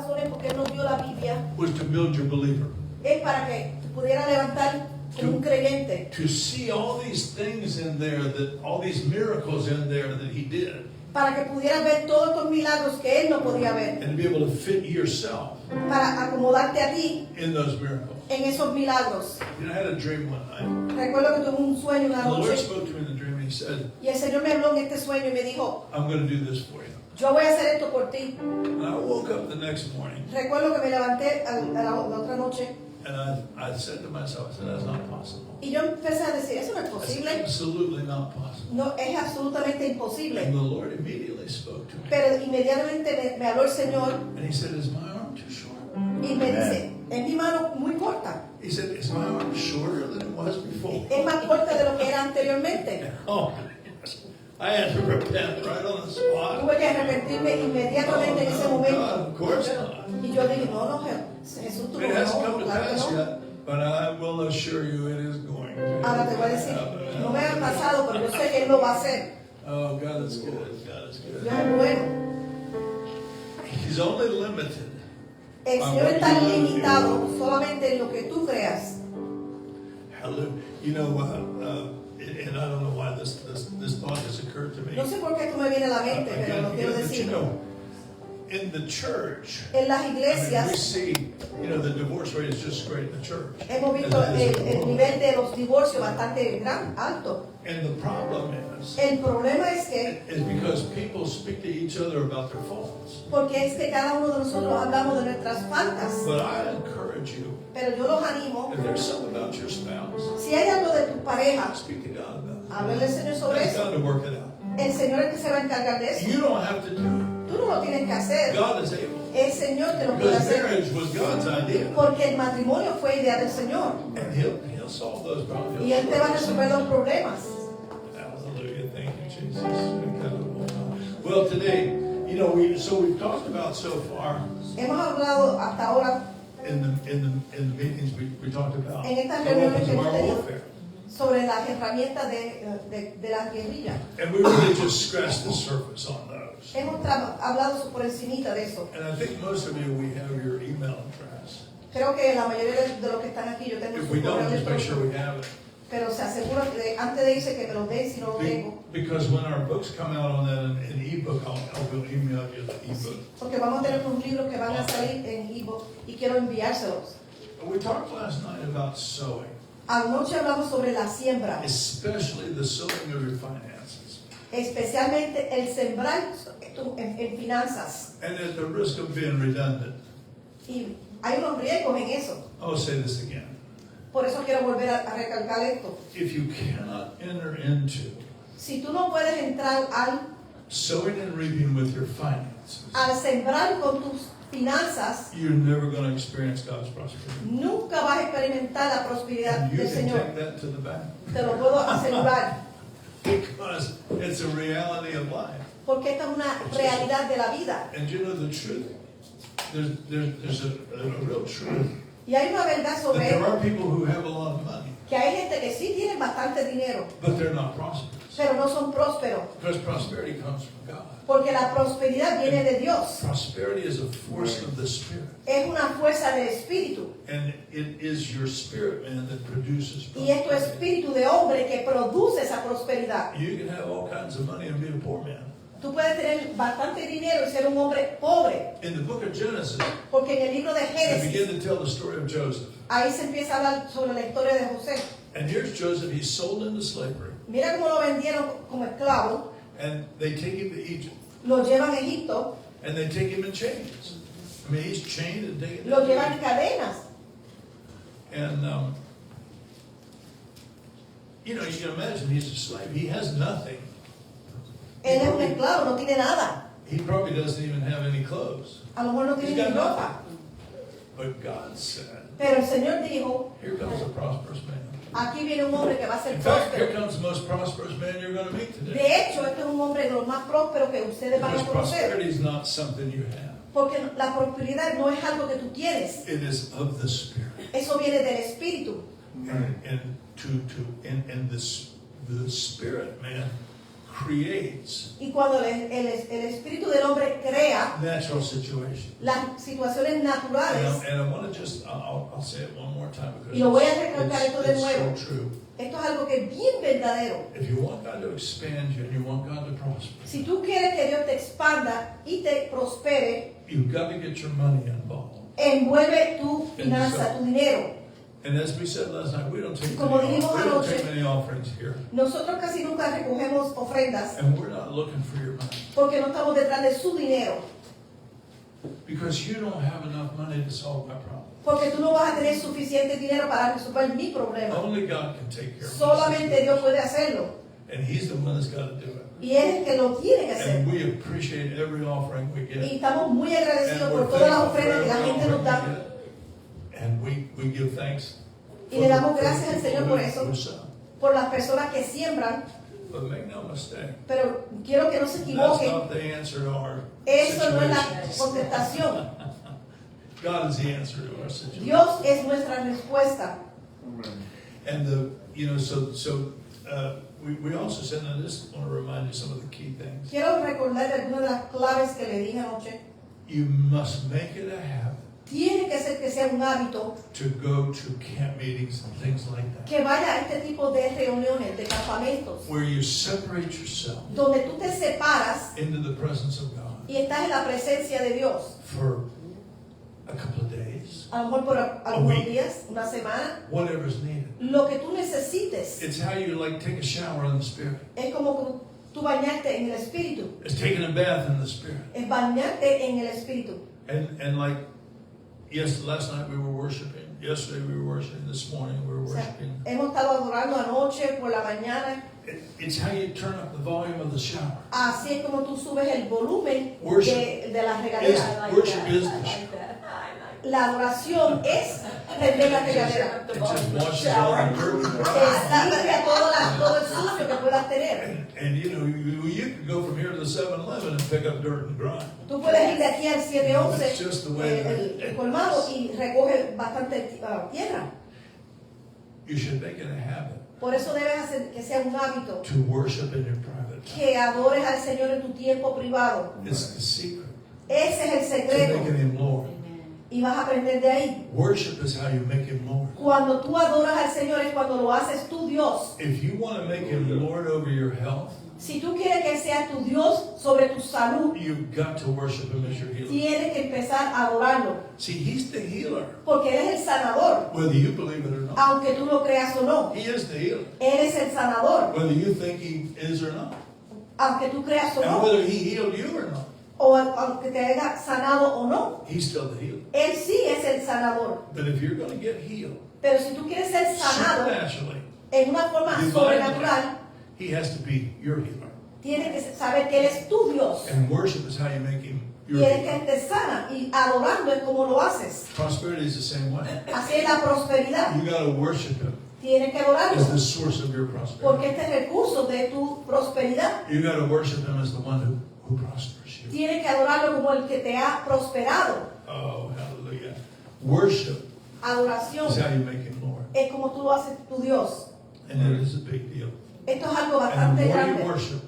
razones por qué Él nos dio la Biblia was to build your believer. es para que pudiera levantar como un creyente. To see all these things in there, all these miracles in there that he did. Para que pudieras ver todos estos milagros que Él no podía ver. And to be able to fit yourself Para acomodarte a ti in those miracles. en esos milagros. You know, I had a dream one night. Recuerdo que tuve un sueño una The Lord noche spoke to me in the dream and he said, y el Señor me habló en este sueño y me dijo, I'm going to do this for you. yo voy a hacer esto por ti. And I woke up the next morning Recuerdo que me levanté a la otra noche and I said to myself, I said, that's not possible. y yo empecé a decir, eso no es That's posible. absolutely not possible. No, es absolutamente And imposible. the Lord immediately spoke to me. Pero inmediatamente me habló el Señor And he said, is my arm too short? y me dice, es mi mano muy corta. He said, is my arm shorter than it was before? Es más corta de lo que era anteriormente. Oh, I had to repent right on the spot. Tuve que arrepentirme inmediatamente en ese Oh, God, momento. of course not. Y yo dije, no, Jesús, tú It no, hasn't come to claro que pass no. yet, but I will assure you it is going to. Ahora te voy a decir, no me ha pasado, pero yo sé que Él lo va a hacer. Oh, God is good. God is Dios good. es bueno. He's only limited. El Señor está limitado solamente en lo que tú creas. Hallelujah. You know, and I don't know why this thought has occurred to me. No sé por qué tú me viene a la mente, pero lo quiero But you decir. know, in the church, En las I mean, we iglesias see, you know, the divorce rate is just great in the church. hemos visto As it is in the el world. nivel de los divorcios bastante alto. And the problem El problema es que, is because people speak to each other about their faults. porque es que cada uno de nosotros hablamos de nuestras faltas, But I encourage you, pero yo los animo, if there's something about your spouse, si hay algo de tu pareja, speak to God about it. háblale al Señor sobre Ask eso. God to work it out. El Señor es el que se va a encargar de eso. You don't have to do it. Tú no lo tienes que hacer, God is able. el Señor te lo puede Because hacer. marriage was God's idea. Porque el matrimonio fue idea del Señor And He'll solve those problems. y Él te va a resolver los problemas. Hallelujah. Thank you, Jesus. Well, today, you know, we've talked about so far Hemos hablado hasta ahora in the meetings we talked about en estas the reuniones weapons que of hemos our tenido warfare. sobre las herramientas de la guerrilla. And we really just scratched the surface on those. Hemos hablado por encimita de eso. And I think most of you, we have your email address. Creo que la mayoría de los que están aquí yo tengo If su we correo don't, just make sure electrónico, we have it. pero se asegura que antes de irse que me lo den si no lo tengo. Because when our books come out on that in ebook, I will email you the ebook. Porque vamos a tener unos libros que van a salir en ebook y quiero enviárselos. We talked last night about sowing, Anoche hablamos sobre la siembra, especially the sowing of your finances. especialmente el sembrar en finanzas. And at the risk of being redundant, Y hay unos riesgos en eso. I'll say this again. Por eso quiero volver a recalcar esto. If you cannot enter into Si tú no puedes entrar sowing and reaping with your finances, al sembrar con tus finanzas, you're never going to experience God's prosperity. nunca vas a experimentar la prosperidad And you del can Señor. take that to the bank. Te lo puedo asegurar. Because it's a reality of life. Porque esta es una realidad de la vida. And you know the truth. There's a real truth. Y hay una verdad That sobre there are people who have a lot of money, que hay gente que sí tiene bastante dinero, but they're not prosperous. pero no son prósperos. Because prosperity comes from God. Porque la prosperidad viene de Dios. Prosperity is a force of the Spirit. Es una fuerza del espíritu. And it is your spirit, man, that produces Y es tu prosperity. espíritu de hombre que produce esa prosperidad. You can have all kinds of money and be a poor man. Tú puedes tener bastante dinero y ser un hombre pobre. In the book of Genesis, Porque en el libro de they Génesis, begin to tell the story of Joseph. ahí se empieza a hablar sobre la historia de José. And here's Joseph, he's sold into slavery. Mira cómo lo vendieron como esclavo. And they take him to Egypt. Lo llevan a Egipto. And they take him in chains. I mean, he's chained and taken. Lo llevan en cadenas. And, you know, you can imagine he's a slave. He has nothing. Él es un esclavo, no tiene nada. He probably doesn't even have any clothes. A lo mejor no tiene ni ropa. But God said, Pero el Señor dijo, here comes a prosperous man. aquí viene un hombre que va a ser In fact, here próspero. comes the most prosperous man you're going to meet today. De hecho, este es un hombre de los más prósperos que ustedes van Because a conocer. prosperity is not something you have. Porque la prosperidad no es algo que tú tienes. It is of the Spirit. Eso viene del espíritu. And the Spirit, man, creates Y cuando el espíritu del hombre crea natural situations. las situaciones naturales, And I want to just, I'll say it one more time because y lo voy a recalcar esto de it's nuevo. so true. Esto es algo que es bien verdadero. If you want God to expand you and you want God to prosper, Si tú quieres que Dios te expanda y te prospere, you've got to get your money involved. envuelve tu finanza, tu dinero. And as we said last night, we don't take Como dijimos we don't anoche, take many offerings here. Nosotros casi nunca recogemos ofrendas And we're not looking for your money. porque no estamos detrás de su dinero. Because you don't have enough money to solve my problem. Porque tú no vas a tener suficiente dinero para resolver mi problema. Only God can take care of Solamente Dios it. puede hacerlo. And He's the one that's got to do it. Y Él es el que lo tiene que hacer. And we appreciate every offering we Y get. estamos muy agradecidos And por we're todas las thankful for ofrendas que la every gente nos offering da. we get. And we give thanks. Y le damos gracias al Señor por eso. who sow. Por las personas que siembran. But make no mistake. Pero quiero que no se That's equivoquen. not the answer to our Eso no es la situations. contestación. God is the answer to our situation. Dios es nuestra respuesta. And we also said, and I just want to remind you some of the key things. Quiero recordar algunas de las claves que le dije anoche. You must make it a habit Tiene que ser que sea un hábito to go to camp meetings and things like that, que vaya a este tipo de reuniones, de campamentos, where you separate yourself donde tú te separas into the presence of God y estás en la presencia de Dios. for a couple of days, A lo mejor por algunos week. días, una semana, whatever's needed. lo que tú necesites. It's how you like take a shower in the Spirit. Es como tú bañarte en el Espíritu, It's taking a bath in the Spirit. es bañarte en el Espíritu. And like, yes, last night we were worshiping. Yesterday we were worshiping. This morning we were O sea, worshiping. hemos estado adorando anoche, por la mañana. It's how you turn up the volume of the shower. Así es como tú subes el volumen Worship de la regadera. Worship is the shower. La adoración es prender la regadera. It just washes all the dirt and grime. Limpia todo el sucio que puedas tener. And you know, you could go from here to the 7-Eleven and pick up dirt and grime. Tú puedes ir de aquí al It's 711, just the way el colmado, y recoge bastante tierra. You should make it a habit Por eso debes hacer que sea un hábito to worship in your private time. que adores al Señor en tu tiempo privado. It's the secret Ese es el to secreto making Him Lord. y vas a aprender de ahí. Worship is how you make Him Lord. Cuando tú adoras al Señor es cuando lo haces tu Dios. If you want to make Him Lord over your health, Si tú quieres que sea tu Dios sobre tu salud, you've got to worship Him as your healer. tienes que empezar a adorarlo. See, He's the healer, Porque Él es el sanador, whether you believe it or not. aunque tú lo creas o no. He is the healer, Él es el sanador, whether you think He is or not. aunque tú creas o And no. whether He healed you or not, O aunque te haya sanado o no. He's still the healer. Él sí es el sanador. But if you're going to get healed Pero si tú quieres ser sanado supernaturally, en una forma divinely, sobrenatural, He has to be your healer. tienes que saber que Él es tu Dios. And worship is how you make Him your Y Él es que healer. Él te sana. Y adorando es como lo haces. Prosperity is the same way. Así es la prosperidad. You got to worship Him Tienes que adorarlo. as the source of your prosperity. Porque este es el recurso de tu prosperidad. You got to worship Him as the one who prospers you. Tienes que adorarlo como el que te ha prosperado. Oh, hallelujah. Worship Adoración is how you make Him Lord. es como tú lo haces tu Dios. And it is a big deal. Esto es algo And bastante the more you grande. worship,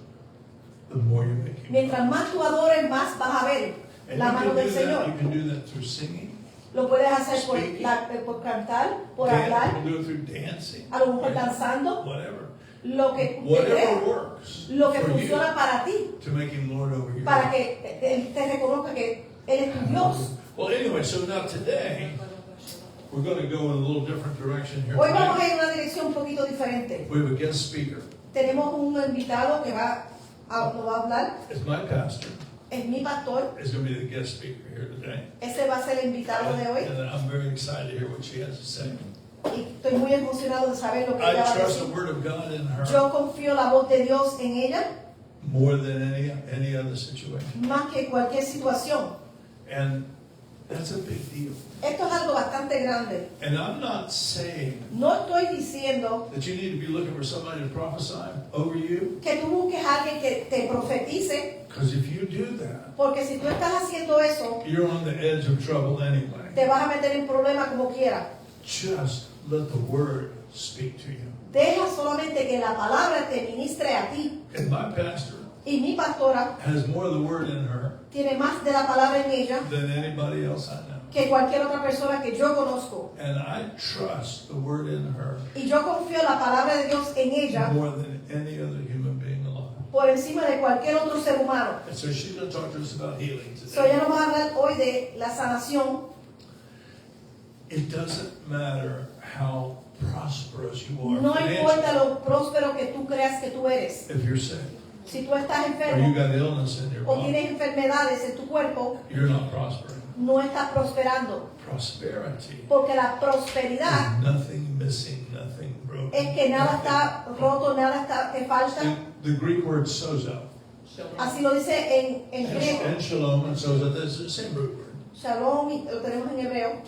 the more you make Him Mientras Lord. más tú adores, más vas a ver And la mano del you Señor. can do that through singing. Lo puedes hacer Speaking. por cantar, por You hablar, can do it through dancing. a lo mejor danzando, Whatever. lo que usted Whatever crea, works lo que for you funciona para ti, to make Him Lord over your para life. que Él te reconozca que Él es tu Dios. Well, anyway, so now today, we're going to go in a little different direction here. Hoy vamos tonight. a ir en una dirección un poquito diferente. We have a guest speaker. Tenemos un invitado que nos va a hablar, It's my pastor. es mi pastor, Is going to be the guest speaker here today. ese va a ser el invitado de hoy And I'm very excited to hear what she has to say. y estoy muy emocionado de saber lo que ella va I a trust the decir. Word of God in her Yo confío la voz de Dios en ella more than any other situation. más que cualquier situación. And that's a big deal. Esto es algo bastante grande. And I'm not saying No estoy diciendo that you need to be looking for somebody to prophesy over you, que tú busques a alguien que te profetice, because if you do that, porque si tú estás haciendo eso, you're on the edge of trouble anyway. te vas a meter en problemas como quiera. Just let the word speak to you. Deja solamente que la palabra te ministre a ti. And my pastor Y mi pastora has more of the word in her tiene más de la palabra en ella than anybody else I know. que cualquier otra persona que yo conozco. And I trust the word in her Y yo confío la palabra de Dios en ella more than any other human being alive. por encima de cualquier otro ser humano. And so she's going to talk to us about healing So, ya today. nos va a hablar hoy de la sanación. It doesn't matter how prosperous you are No importa financially. lo próspero que tú creas que tú eres. If you're sick Si tú estás or you enfermo got illness in your o body, tienes enfermedades en tu cuerpo, you're not prospering. no estás prosperando. Prosperity Porque la prosperidad is nothing missing, nothing broken. es que nada nothing- está roto, nada está que falta. The Greek word sozo. Así lo dice en griego. And shalom and sozo, that's the same root word. Shalom, y lo tenemos en hebreo.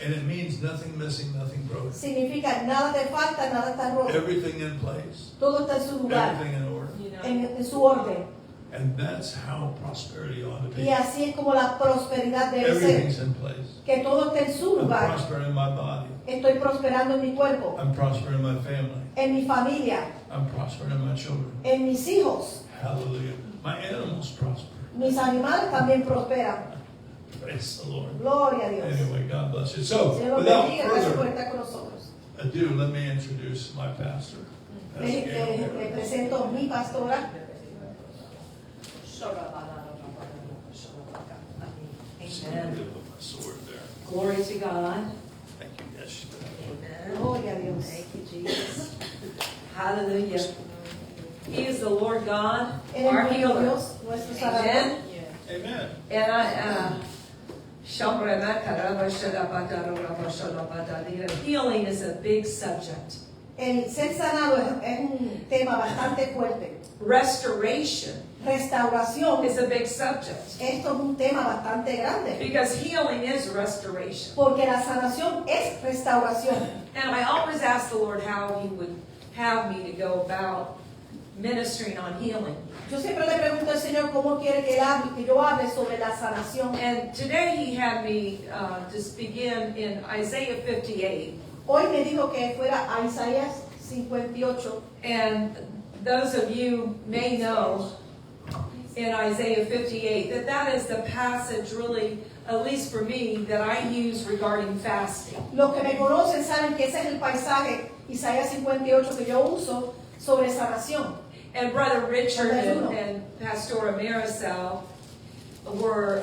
And it means nothing missing, nothing broken. Significa nada te falta, nada está roto. Everything in place, Todo está en su lugar, everything in order. en su orden. And that's how prosperity ought to Y be. así es como la prosperidad debe ser. Everything's in place. Que todo esté en su I'm lugar. prospering in my body. Estoy prosperando en mi cuerpo, I'm prospering in my family. en mi familia, I'm prospering in my children. en mis hijos. Hallelujah. My animals prosper. Mis animales también prosperan. Praise the Lord. Gloria a Dios. Anyway, God bless you. So, Señor los without bendiga, gracias por further estar con nosotros. ado, let me introduce my pastor. Pastor Gail. Le presento a mi pastora. Somebody put my sword there. Glory to God. Thank you. Yes. Amen. Gloria a Dios. Thank you, Jesus. Hallelujah. He is the Lord God, Él es our nuestro healer. Dios, nuestro Salvador. Amen. Amen. And healing is a big subject. El ser sanado es un tema bastante fuerte. Restoration Restauración, is a big subject. esto es un tema bastante grande. Because healing is restoration. Porque la sanación es restauración. And I always ask the Lord how He would have me to go about ministering on healing. Yo siempre le pregunto al Señor cómo quiere que, que yo hable sobre la sanación. And today He had me just begin in Isaiah 58. Hoy me dijo que fuera a Isaías 58. And those of you may know in Isaiah 58 that is the passage really, at least for me, that I use regarding fasting. Los que me conocen saben que ese es el paisaje, Isaías 58, que yo uso sobre sanación. And Brother Richard and Pastora Marisol were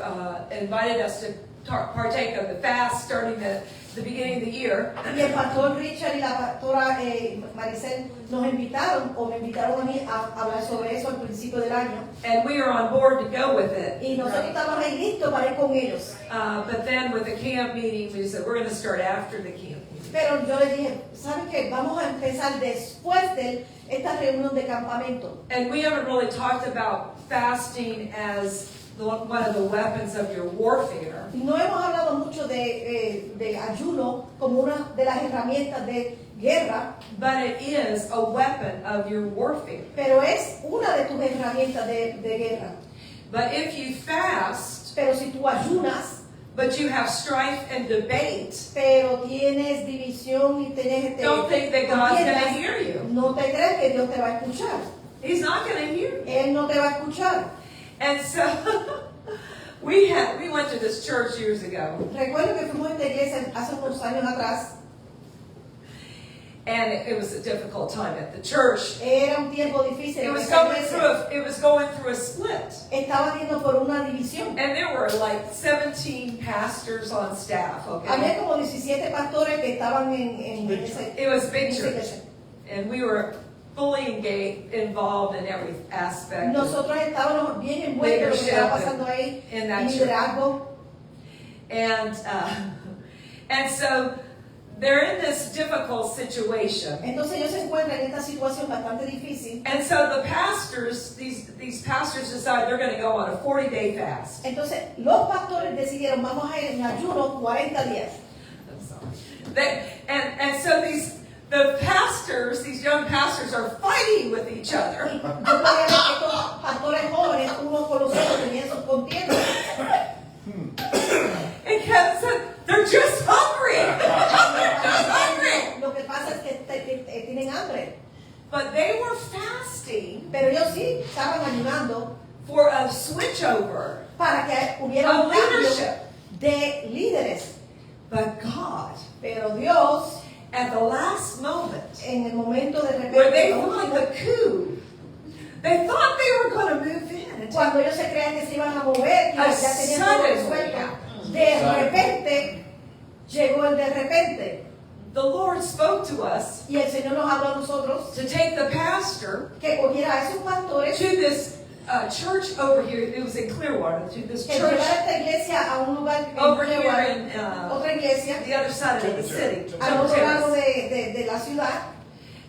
invited us to partake of the fast starting the beginning of the year. Y el pastor Richard y la pastora Maricel nos invitaron, o me invitaron a mí a hablar sobre eso al principio del año. And we are on board to go with it. Y nosotros estamos ahí listos para ir con ellos. But then with the camp meeting, we said we're going to start after the camp meeting. Pero yo les dije, ¿saben qué? Vamos a empezar después de esta reunión de campamento. And we haven't really talked about fasting as one of the weapons of your warfare. No hemos hablado mucho de ayuno como una de las herramientas de guerra, But it is a weapon of your warfare. pero es una de tus herramientas de guerra. But if you fast, Pero si tú ayunas, but you have strife and debate, pero tienes división y tienes don't think that God's going to contiendas, hear you. no te creas que Dios te va a escuchar. He's not going to hear you. Él no te va a escuchar. And so we went to this church years ago, Recuerdo que fuimos a esta iglesia hace unos años atrás. and it was a difficult time at the church. Era un tiempo difícil. It en was esa going iglesia. through a split. Estaba yendo por una división. And there were like 17 pastors on staff, Había okay? como 17 pastores que estaban en esa It was big esa church. iglesia. And we were fully engaged, involved in every aspect of- Nosotros estábamos bien envueltos en lo que estaba pasando ahí, in that liderazgo. and so they're in this difficult situation. Entonces ellos se encuentran en esta situación bastante difícil. And so the pastors, these pastors decide they're going to go on a 40-day fast. Entonces los pastores decidieron, vamos a ir en ayuno 40 días. I'm sorry. And so the pastors, these young pastors, are fighting with each other. Y yo podía ver que estos pastores jóvenes, unos con los otros, tenían sus contiendas. And Kevin said, they're just hungry. They're just hungry. But they were fasting Pero ellos sí estaban ayunando for a switchover para que hubiera of un cambio leadership. de líderes. But God, Pero Dios, at the last moment, en el momento de where they repente, thought the coup, they thought they were going to move in and take cuando ellos se creían que se iban a mover, que a ya tenían todo sudden resuelto, reaction. de repente llegó el de repente. The Lord spoke to us Y el Señor nos habló a nosotros to take the pastor que cogiera a esos pastores, to this church over here. It was in Clearwater, to this que church llevara esta iglesia a un lugar over en here in otra iglesia, the other side of the city. al otro lado Terrace. de la ciudad.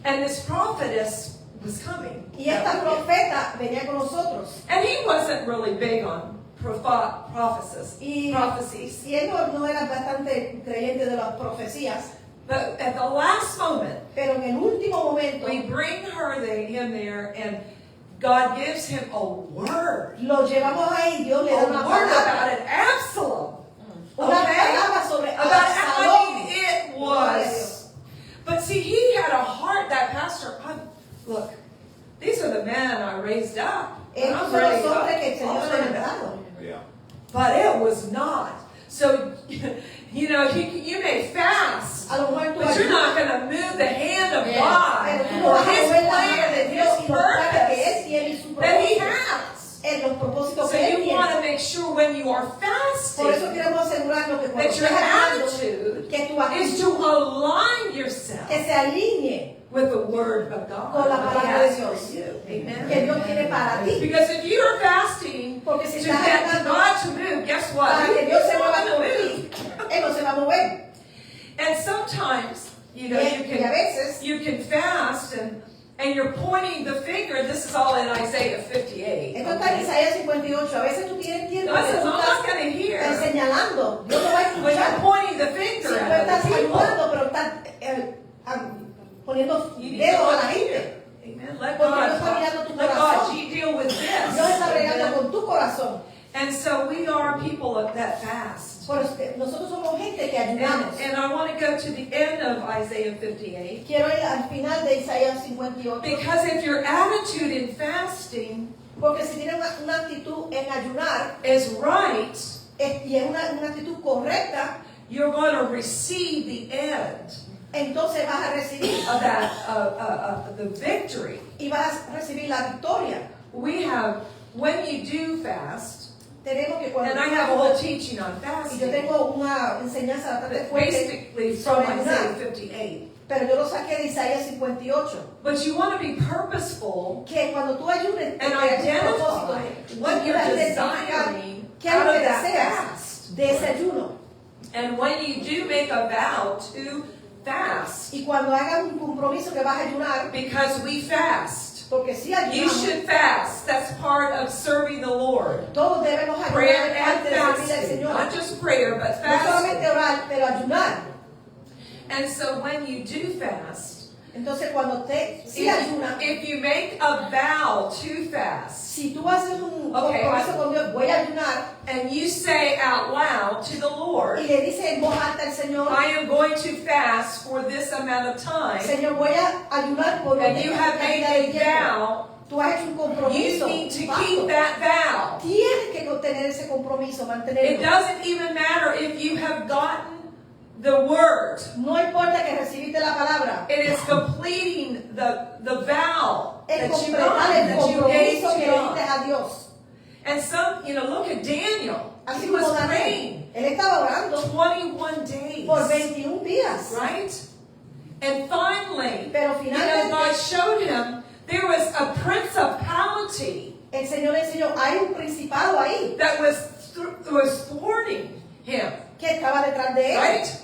And this prophetess was coming. Y esta profeta venía con nosotros. And he wasn't really big on prophecies. Y él no era bastante creyente de las profecías, But at the last moment, pero en el último momento we bring him there, and God gives him a word. lo llevamos ahí, Dios le da A una word palabra, about an Absalom. una Okay? palabra sobre About, Absalom. it was. But see, he had a heart, that pastor. Look, these are the men I raised up. And Estos I'm son ready los hombres que el to Señor ha offer them. levantado. Yeah. But it was not. So, you know, you may fast, A lo mejor tú but you're ayudas, not going to move the hand of Yes. God pero tú no or vas a His mover la mano plan de and Dios His y los planes que Él purpose tiene y su that He propósito, has. en los propósitos So que Él you want tiene. to make sure when you are Por eso fasting queremos asegurarnos que cuando that your estés ayunando, attitude que tu is to actitud align yourself que se alinee with the Word of God. con la what He palabra de has Dios, for you. Amen. que Dios tiene para ti. Because if you are fasting Porque si to estás get ayunando God to move, guess what? para que He's Dios se not mueva going por to ti, move. Él no se va a mover. And sometimes, you know, Y a veces you can fast and you're pointing the finger. This is all in Isaiah 58. esto está en Isaías 58. A veces tú tienes tiempo God que says, tú I'm estás not going to hear señalando. Dios no va a when you're escuchar. pointing the Si finger tú at estás other people. ayudando, pero estás poniendo You need to dedos a look la gente. here. Amen. Let Porque God Dios está mirando tu talk. Let God corazón. deal with this. Dios está bregando Amen. con tu corazón. And so we are people of that fast. Por eso que nosotros somos gente que ayudamos. And I want to go to the end of Isaiah 58. Quiero ir al final de Isaías 58. Because if your attitude in fasting Porque si tienes una actitud en ayunar is right, y es una actitud correcta, you're going to receive the end entonces vas a recibir of that, the victory. y vas a recibir la victoria. We have, when you do fast, Tenemos que cuando and I have a whole teaching on y yo fasting, tengo una enseñanza bastante fuerte, basically from sobre Isaiah ayunar. 58. Pero yo lo saqué de Isaías 58. But you want to be purposeful Que cuando tú ayunes, and tengas un identify propósito, what tú you're puedas identificar desiring qué es out lo of que that deseas fast. de ese ayuno. And when you do make a vow to fast, Y cuando hagas un compromiso que vas a ayunar, because we fast, porque si you ayunamos, should fast. That's part of serving the Lord. todos debemos Prayer ayunar, es and parte de servirle al fasting, Señor. not just prayer, but No solamente fasting. orar, pero ayunar. And so when you do fast, Entonces cuando si ayunas, if you make a vow to fast, si tú haces un Okay, compromiso con Dios, voy a ayunar, and you say out loud to the y Lord, le dices en voz alta al Señor, I am going to fast for this amount of time, Señor, voy a ayunar por and you esta have made cantidad de a tiempo. vow, Tú has hecho un you compromiso. need to pacto. keep that vow. Tienes que tener ese compromiso, It mantenerlo. doesn't even matter if you have gotten the word. No importa que recibiste la palabra, It is completing the vow es that you completar got, el that you gave compromiso to que le diste God. a Dios. And some, look at Daniel. Así He como was Daniel, praying él estaba orando 21 days. por 21 días. Right? And finally, Pero finalmente, God showed him there was a principality el Señor le enseñó, hay un principado ahí that was thwarting him. que estaba detrás de él. Right?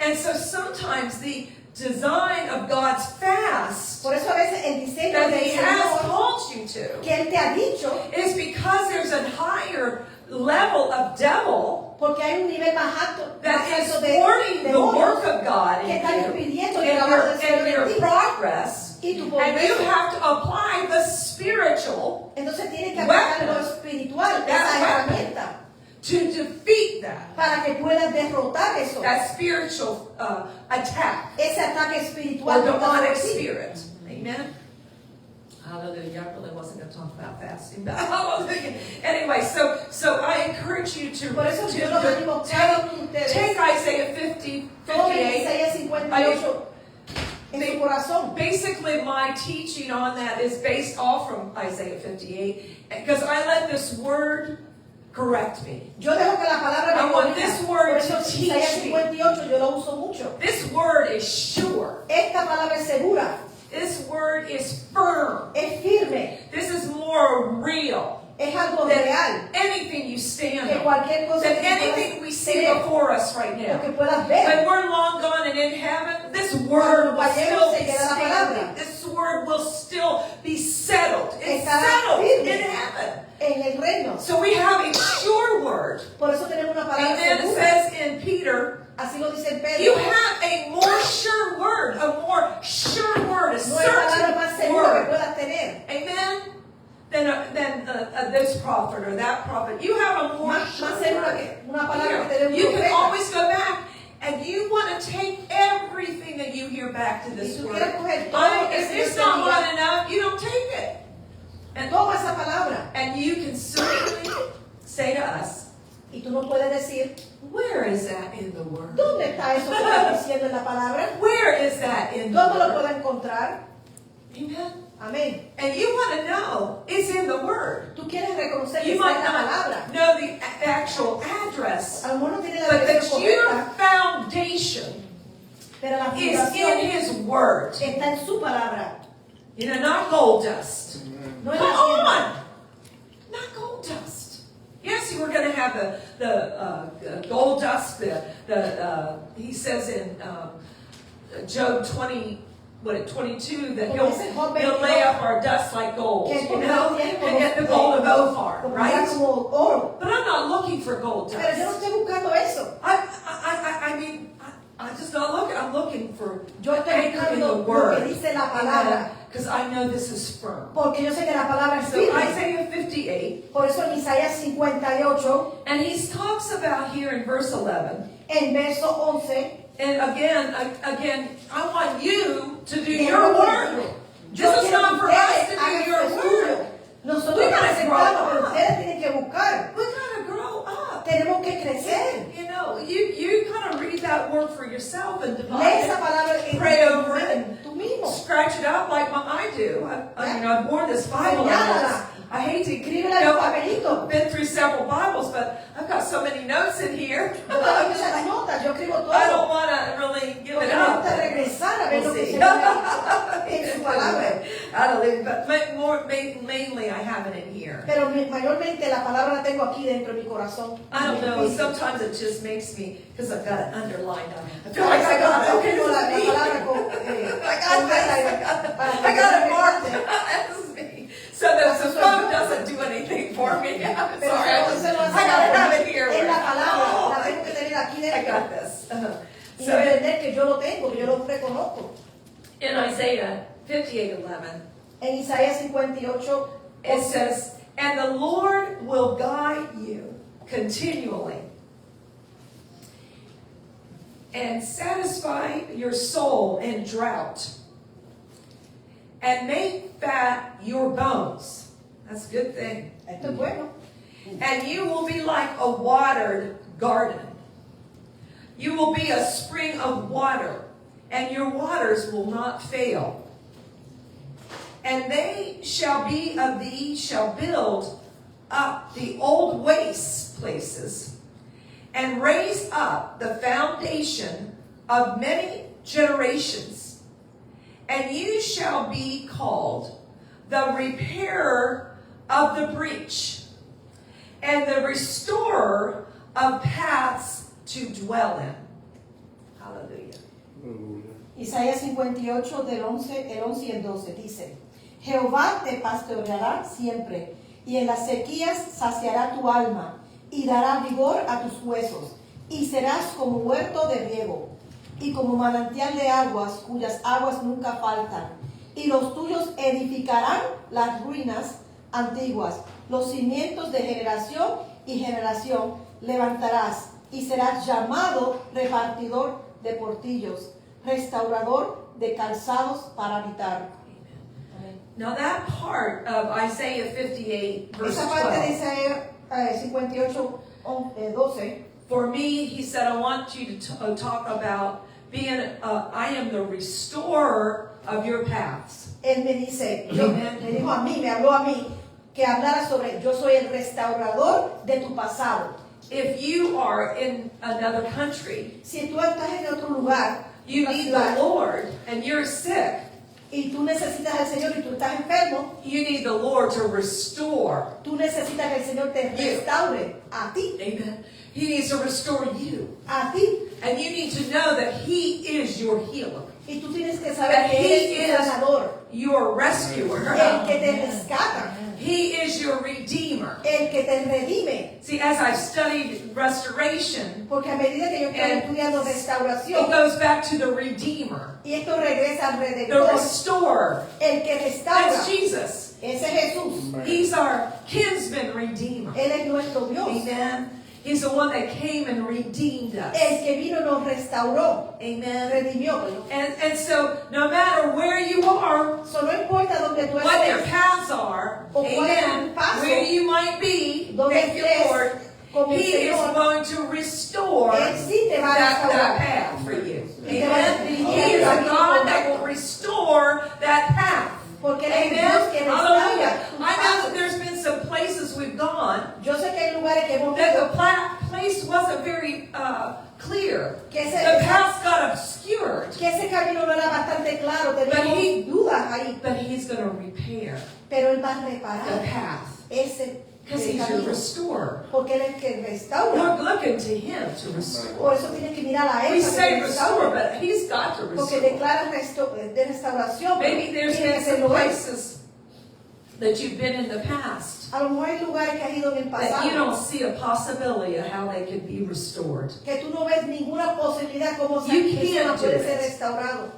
And so sometimes the design of God's fast Por eso a veces el diseño that del He has Señor called you to que Él te ha dicho, is because there's a higher level of devil porque hay un nivel más alto, that más is alto thwarting the demonios work of God que in están you, impidiendo el in trabajo del Señor in en your ti progress, y tu and you progreso. have to apply the spiritual Entonces tienes que aplicar lo espiritual, That esa weapon. herramienta, to defeat that para que puedas derrotar eso, spiritual attack ese ataque espiritual or que está demonic sobre ti. spirit. Amen. Hallelujah. I really wasn't going to talk about fasting, but hallelujah. Anyway, so I encourage you to, Por eso yo los animo cada uno de ustedes. take Isaiah 50, Tomen 58. Isaías 58 en su corazón. Basically, my teaching on that is based all from Isaiah 58, because I let this word correct me. Yo dejo que la palabra I me want corrija. this word Por eso to teach Isaías me. 58 yo lo uso mucho. This word is sure. Esta palabra es segura, This word is firm. es firme, This is more real es algo than real. anything you stand Que on, cualquier cosa than que tú anything we puedas see tener, before us right lo now. que puedas When ver. we're long gone and in heaven, this word will still be standing. This word will still be settled. It's Estará settled firme in heaven. En el reino. So we have a sure word. Por eso tenemos una palabra Amen. It segura. says in Peter, Así lo dice Pedro. you have a more sure word, a No hay palabra más certain segura que word. puedas tener. Amen. Than this prophet or that prophet. You have a more Más sure segura word. que una palabra que te dé un You can profeta. always go back and you want to take everything that you hear back to Y this tú word. quieres coger todo lo que el If Señor it's te not diga, one enough, you don't take it. toma esa palabra. And you can certainly say to us, Y tú no puedes decir, where is that in the word? ¿dónde está eso que está diciendo en la palabra? Where is that in the ¿Dónde lo word? puedo encontrar? Amen. Amén. And you want to know, it's in the word. Tú quieres reconocer que You está might en la palabra. not know the actual address, A lo mejor no tiene la but dirección that your correcta, foundation pero la is in fundación his word. está en su palabra. You know, not gold dust. No en Come la hacienda. on! Not gold dust. Yes, we're going to have the gold dust. He says in Job 22 that Como dice Job he'll 22, lay up our dust like gold, que you como know, tiene and como- get the gold of Ophir, como ya right? como oro. But I'm not looking for gold Pero yo no dust. estoy buscando eso. I mean, I'm just not looking. I'm looking for Yo estoy anchor in buscando the lo word. que dice la palabra. Because I know this is firm. Porque yo sé que la palabra es So firme. Isaiah 58, Por eso en Isaías 58, and he talks about here in verse 11, en verso 11, and again, I want you to do que your yo work. digo, yo This is quiero not que for us ustedes to hagan do your su work. estudio. Nosotros We gotta presentamos, grow pero up. ustedes tienen que buscar. We gotta grow up. Tenemos que crecer. You know, you kind of read that word for yourself and Lee divide esa it. palabra en Pray over it. tú mismo. Scratch it out like I do. I've worn this Bible. Señálala. I hate to Escríbela en un I've papelito. been through several Bibles, but I've got so many notes in here. Yo tengo muchas notas, yo escribo I todo. don't want to really give Porque it me up. gusta regresar a ver We'll lo que see. se en su palabra. Hallelujah. But mainly I have it in here. Pero mayormente la palabra la tengo aquí dentro de mi corazón. I don't en mi know. espíritu. Sometimes it just makes me, because I've got it underlined on it. I feel Yo like I got it. Okay, tengo this la is me. palabra con, I got this. para que I got it no marked. me falte. This is me. So the phone doesn't do anything for me. I'm Pero sorry. eso no hace I gotta nada. have it here. Es la palabra, Oh, la tengo que tener aquí I dentro. got this. Y So entender que yo lo tengo, que yo lo reconozco. in Isaiah 58:11, En Isaías 58, it says, "And the Lord will guide you continually and satisfy your soul in drought and make fat your bones." That's a good thing. esto es bueno. And you will be like a watered garden. You will be a spring of water, and your waters will not fail. And they shall be of thee, shall build up the old waste places, and raise up the foundation of many generations. And you shall be called the repairer of the breach, and the restorer of paths to dwell in. Hallelujah. Isaías 58 del 11, el 11 y el 12 dice: Jehová te pastoreará siempre, y en las sequías saciará tu alma, y dará vigor a tus huesos, y serás como huerto de riego, y como manantial de aguas, cuyas aguas nunca faltan. Y los tuyos edificarán las ruinas antiguas, los cimientos de generación y generación levantarás, y serás llamado repartidor de portillos, restaurador de calzados para habitar. Amén. Now that part of Isaiah 58 verse Esa parte de 12, Isaías 58, 12, for me, he said, I want you to talk about being, I am the restorer of your paths. él me dice, me dijo a mí, me habló a mí, que hablara sobre, yo soy el restaurador de tu pasado. If you are in another country, Si tú estás en otro lugar, you una need ciudad, the Lord, and you're sick, y tú necesitas al Señor y tú estás enfermo, you need the Lord to restore. tú necesitas que el Señor te restaure a ti, Amen. He needs to restore you. a ti. And you need to know that He is your healer, Y tú tienes que saber that que He Él es tu is sanador, your rescuer. el que te rescata, He is your redeemer. el que te redime. See, as I've studied restoration, Porque a medida que yo estoy And estudiando it restauración, goes back to the redeemer, y esto regresa al the Redentor, restorer. el que restaura, That's Jesus. ese es Jesús. He's our kinsman redeemer. Él es nuestro Dios, Amen. He's the one that came and redeemed us. el que vino y nos restauró, Amen. redimió. And so, no matter where you are, So, no importa donde tú what your estés, paths are, O cuál es amen, tu paso, where you might be, donde thank you, estés Lord, con el He is Señor, going to restore Él sí te va a that restaurar. path for you. Y te va a Amen. dirigir He is al a camino God that correcto. will restore that path. Porque Él es el Amen. Dios que Hallelujah. restaura tus I know that pasos. there's been some places we've gone Yo sé que hay lugares que hemos that ido the place wasn't very clear. que The ese, paths got obscured. que ese camino no era bastante claro, teníamos dudas ahí, But He's going to repair pero Él va a the reparar path ese because He's your camino, restorer. porque Él es el que restaura. We're looking to Him to restore. Por eso tienes que mirar a Él, We para que say te restore, restaure, but He's got to porque restore. declara de restauración, pero Maybe there's tiene been que ser some lo Él. places that you've been in the past A lo mejor hay lugares que has ido en el that you pasado, don't see a possibility of how they could be restored. que tú no ves ninguna posibilidad como esa You persona can't do puede it. ser restaurado.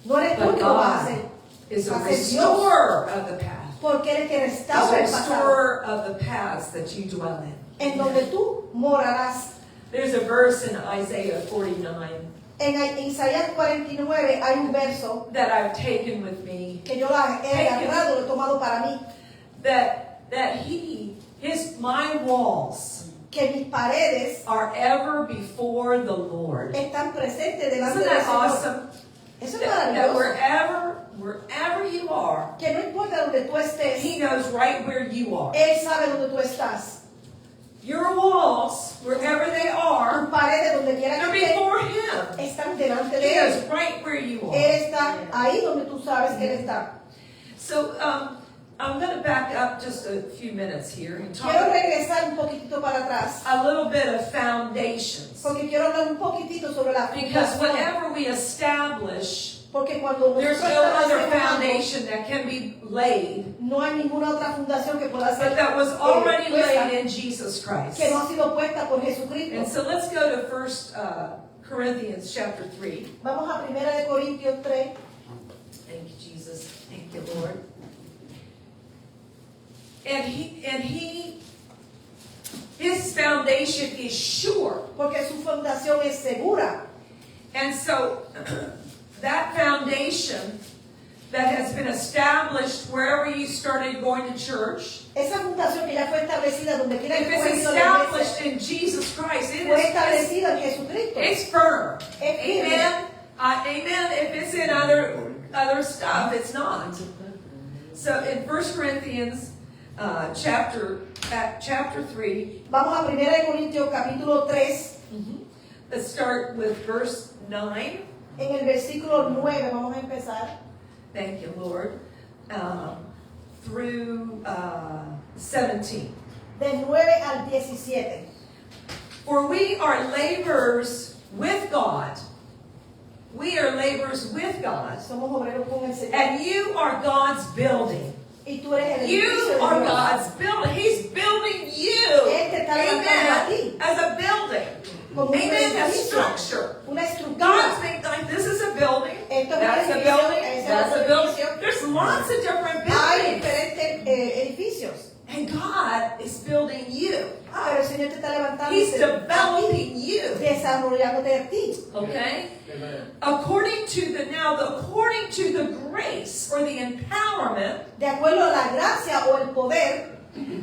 No eres tú But que lo vas a God hacer, is a va a ser Dios, restorer of the path. porque Él es el que A restaura el pasado, restorer of the paths that you dwell in. en donde tú morarás. There's a verse in Isaiah 49 En Isaías 49 hay un verso that I've taken with me que yo lo he agarrado, lo he tomado para mí, that my walls que mis paredes are ever before the Lord. están presentes delante Isn't del that Señor. awesome? Eso es That maravilloso. wherever you are, Que no importa donde tú estés, He knows right where you are. Él sabe donde tú estás. Your walls, wherever they are, Tus paredes, donde quiera they're que estés, before Him. están delante He de Él. knows right where you Él are. está ahí donde tú sabes que Él está. So I'm going to back up just a few minutes here and Quiero talk regresar un poquitito para atrás, a little bit of foundations. porque quiero hablar un poquitito sobre la Because fundación. whenever we establish, Porque cuando there's nosotros no other establecemos algo, foundation that can be laid, no hay ninguna otra fundación que pueda ser but that was already puesta, laid in Jesus Christ. que no ha sido puesta por Jesucristo. And so let's go to 1 Corinthians chapter 3. Vamos a 1 de Corintios 3. Thank you, Jesus. Thank you, Lord. And his foundation is sure. Porque su fundación es segura. And so that foundation that has been established wherever you started going to church, Esa fundación que ya fue establecida donde quiera if que fue it's ido a la established iglesia, in Jesus Christ, fue establecida en Jesucristo. it's firm. Es firme. Amen. Amen. If it's in other stuff, it's not. So in 1 Corinthians chapter 3, Vamos a 1 de Corintios capítulo 3, let's start with verse 9. en el versículo 9 vamos a empezar. Thank you, Lord. Through 17. Del 9 al 17. For we are laborers with God. We are laborers with God. Somos obreros con el Señor. And you are God's building. Y tú eres el You edificio de are Dios. God's building. He's building you. Él te está levantando a ti. Amen. As a building. Como un Amen. A edificio. structure. Una estructura. God's made like this is a building. Esto es That's un a edificio, building. ese es That's otro a building. edificio. There's lots of different Hay buildings. diferentes edificios. And God is building you Pero el Señor te está levantando y He's te- developing you. desarrollándote a ti. Okay? According to the grace or the empowerment De acuerdo a la gracia o el poder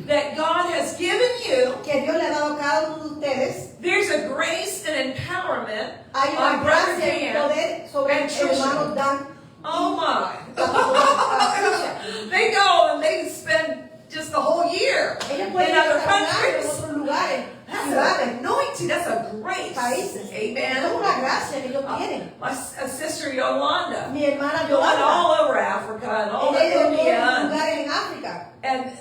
that God has given you, que Dios le ha dado a cada uno de ustedes, there's a grace and empowerment hay una on Brother gracia y Dan. poder sobre and el hermano Trisha. Dan. Oh my. Trisha. They go and they spend just the whole year Ellos in pueden other estar en countries. otros lugares, That's ciudades, an anointing. That's a grace. países. Amen. Es una gracia que ellos tienen. My sister Yolanda Mi hermana going Yolanda, all over Africa and all ella over en todos los India. lugares en África, And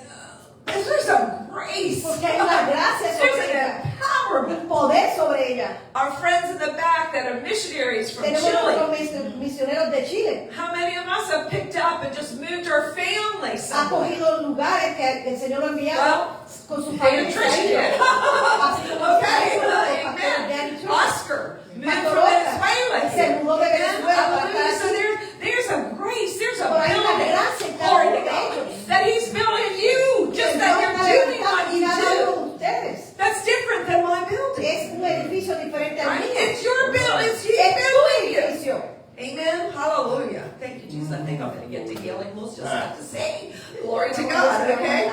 there's a grace. porque hay una gracia There's sobre an ella, empowerment. un poder sobre ella. Our friends in the back that are missionaries from Tenemos Chile. otros misioneros de Chile. How many of us have picked up and just moved our family Ha somewhere? cogido lugares que el Señor lo ha enviado Well, con su Dan familia. and Trish did. Así como Okay, el pastor Dan y amen. Trish. Oscar moved Pastor from Oscar Venezuela. se mudó de Venezuela para Hallelujah. estar So aquí. there's a grace, there's a Pero hay una building. gracia en cada Glory uno to de God. ellos. That He's building you, just that you're doing what you do. Ustedes. That's different than my building. Es un edificio diferente al Right? mío. It's your building, it's He Es tu building you. edificio. Amen. Hallelujah. Thank you, Jesus. I think I'm going to get to healing. We'll just have to say, glory to God. Okay?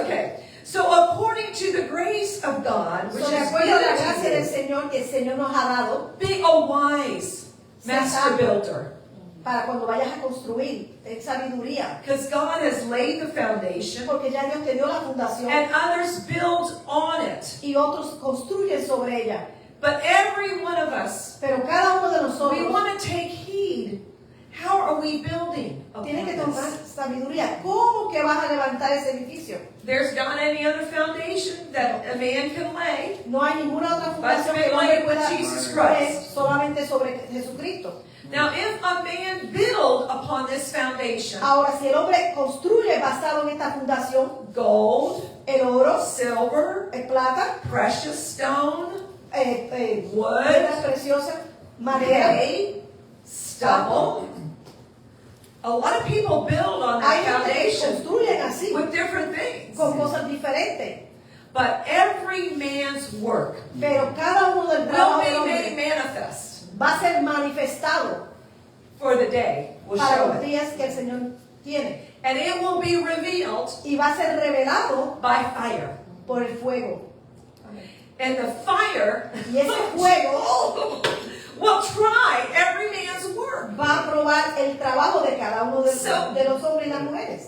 Okay. So according to the grace of God, which So, de is acuerdo a la given gracia to del you, Señor que el Señor nos ha dado be a wise master builder. para cuando vayas a construir, es sabiduría. Because God has laid the foundation Porque ya Dios te dio la fundación and others build on it. y otros construyen sobre ella. But every one of us, Pero cada uno de we nosotros want to take heed. How are we building tiene que upon tomar this? sabiduría. ¿Cómo que vas a levantar ese edificio? There's not any other foundation that a man can lay. No hay ninguna otra But fundación we que el hombre lay it with pueda Jesus poner Christ. solamente sobre Jesucristo. Now, if a man build upon this foundation, Ahora, si el hombre construye basado en esta fundación, gold, el oro, silver, el plata, precious stone, wood, piedras preciosas, madera, hay, stubble. A lot of people build on hay that gente que foundation construyen así, with different things. con cosas diferentes. But every man's work Pero cada uno del will trabajo del be made hombre manifest va a ser manifestado for the day. We'll para show los it. días que el Señor tiene. And it will be revealed Y va a ser revelado by fire. por el fuego. And the fire Y ese fuego will try every man's work. va a probar el trabajo de cada uno de So- los hombres y las mujeres.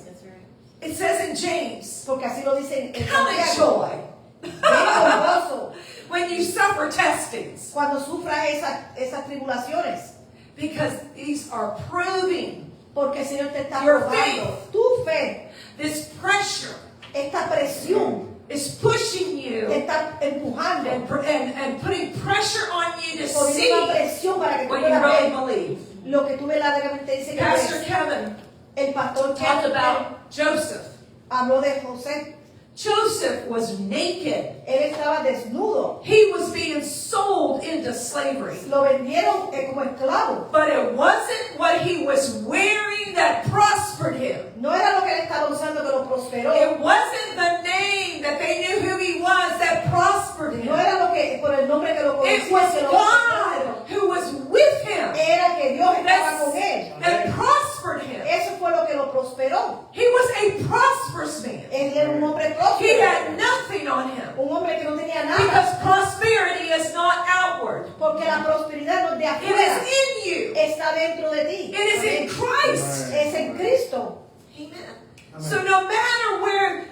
It says in James, Porque así lo dice en count it Santiago. joy Ven con gozo when you suffer testings, cuando sufras esas tribulaciones. because these are proving Porque el Señor te está Your probando. faith. Tu fe, this pressure esta presión, is pushing te you está empujando. and putting pressure on you to Poniendo see una presión para que tú what you puedas really ver believe. lo que tú verdaderamente dices que Pastor ves. Kevin El pastor talked Kevin about Joseph. habló de José. Joseph was naked. Él estaba desnudo. He was being sold into slavery. Lo vendieron como esclavo. But it wasn't what he was wearing that prospered him. No era lo que él estaba usando que lo prosperó. It wasn't the name that they knew who he was that prospered him. No era lo que por el nombre que lo It conocía was que lo God prosperó. who was with him Era que Dios estaba con él. that prospered him. Eso fue lo que lo prosperó. He was a prosperous man. Él era un hombre He próspero. had nothing on him Un hombre que no tenía nada. because prosperity is not outward. Porque la prosperidad no es de It afuera. is in you. Está dentro de ti. It is in Christ. Es en Cristo. Amen. So no matter where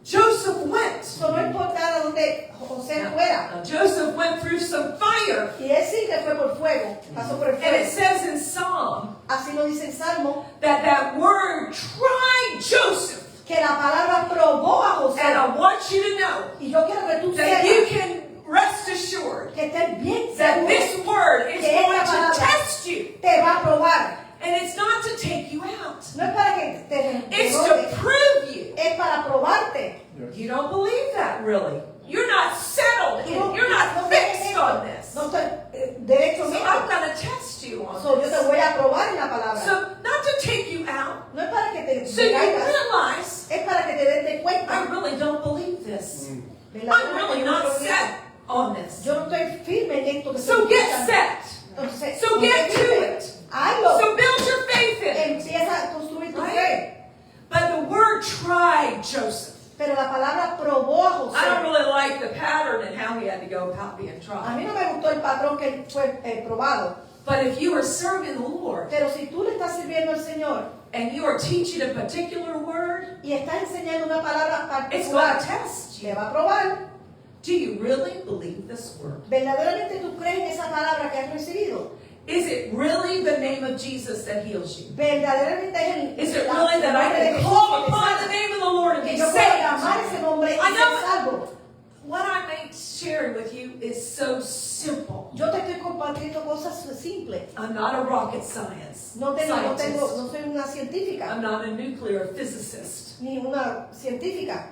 Joseph went, Eso no importaba donde José fuera. Joseph went through some fire. Y él sí que fue por fuego. Pasó por el And it fuego. says in Psalm Así lo dice el Salmo. that that word tried Joseph. Que la palabra probó a José. And I want you to know Y yo quiero que tú that you sepas can rest assured que estés bien that seguro this word is que going esta to palabra test you. te va a probar. And it's not to take you out. No es para que te It's derrote, to prove you. es para probarte. You don't believe that, really. You're not settled. You're not fixed on this. No estoy derecho So mío. I'm going to test you on So, yo te this. voy a probar en la palabra. So not to take you out. No es para que te So you caigas, realize, es para que te des de I cuenta really don't believe this. de I'm la que So estoy get escuchando. set. Entonces, So get to it. hazlo. So build your faith in it. Empieza a construir tu Right? fe. But the word tried Joseph. Pero la palabra probó a José. I don't really like the pattern and how he had to go about being A tried. mí no me gustó el patrón que él fue probado. But if you are serving the Lord Pero si tú le estás sirviendo al Señor and you are teaching a particular word, y estás enseñando una palabra it's going particular, to test le you. va a probar. Do you really believe this word? ¿Verdaderamente tú crees en esa palabra que has recibido? Is it really the name of Jesus that heals you? ¿Verdaderamente es el Is it la- really el that I nombre de can Jesús call que te upon sana? the name of the Lord and Que be yo puedo llamar saved? ese nombre y I ser know. salvo. What I may share with you is so simple. Yo te estoy compartiendo cosas simples. I'm not a rocket science No scientist. soy una científica, I'm not a nuclear physicist. ni una científica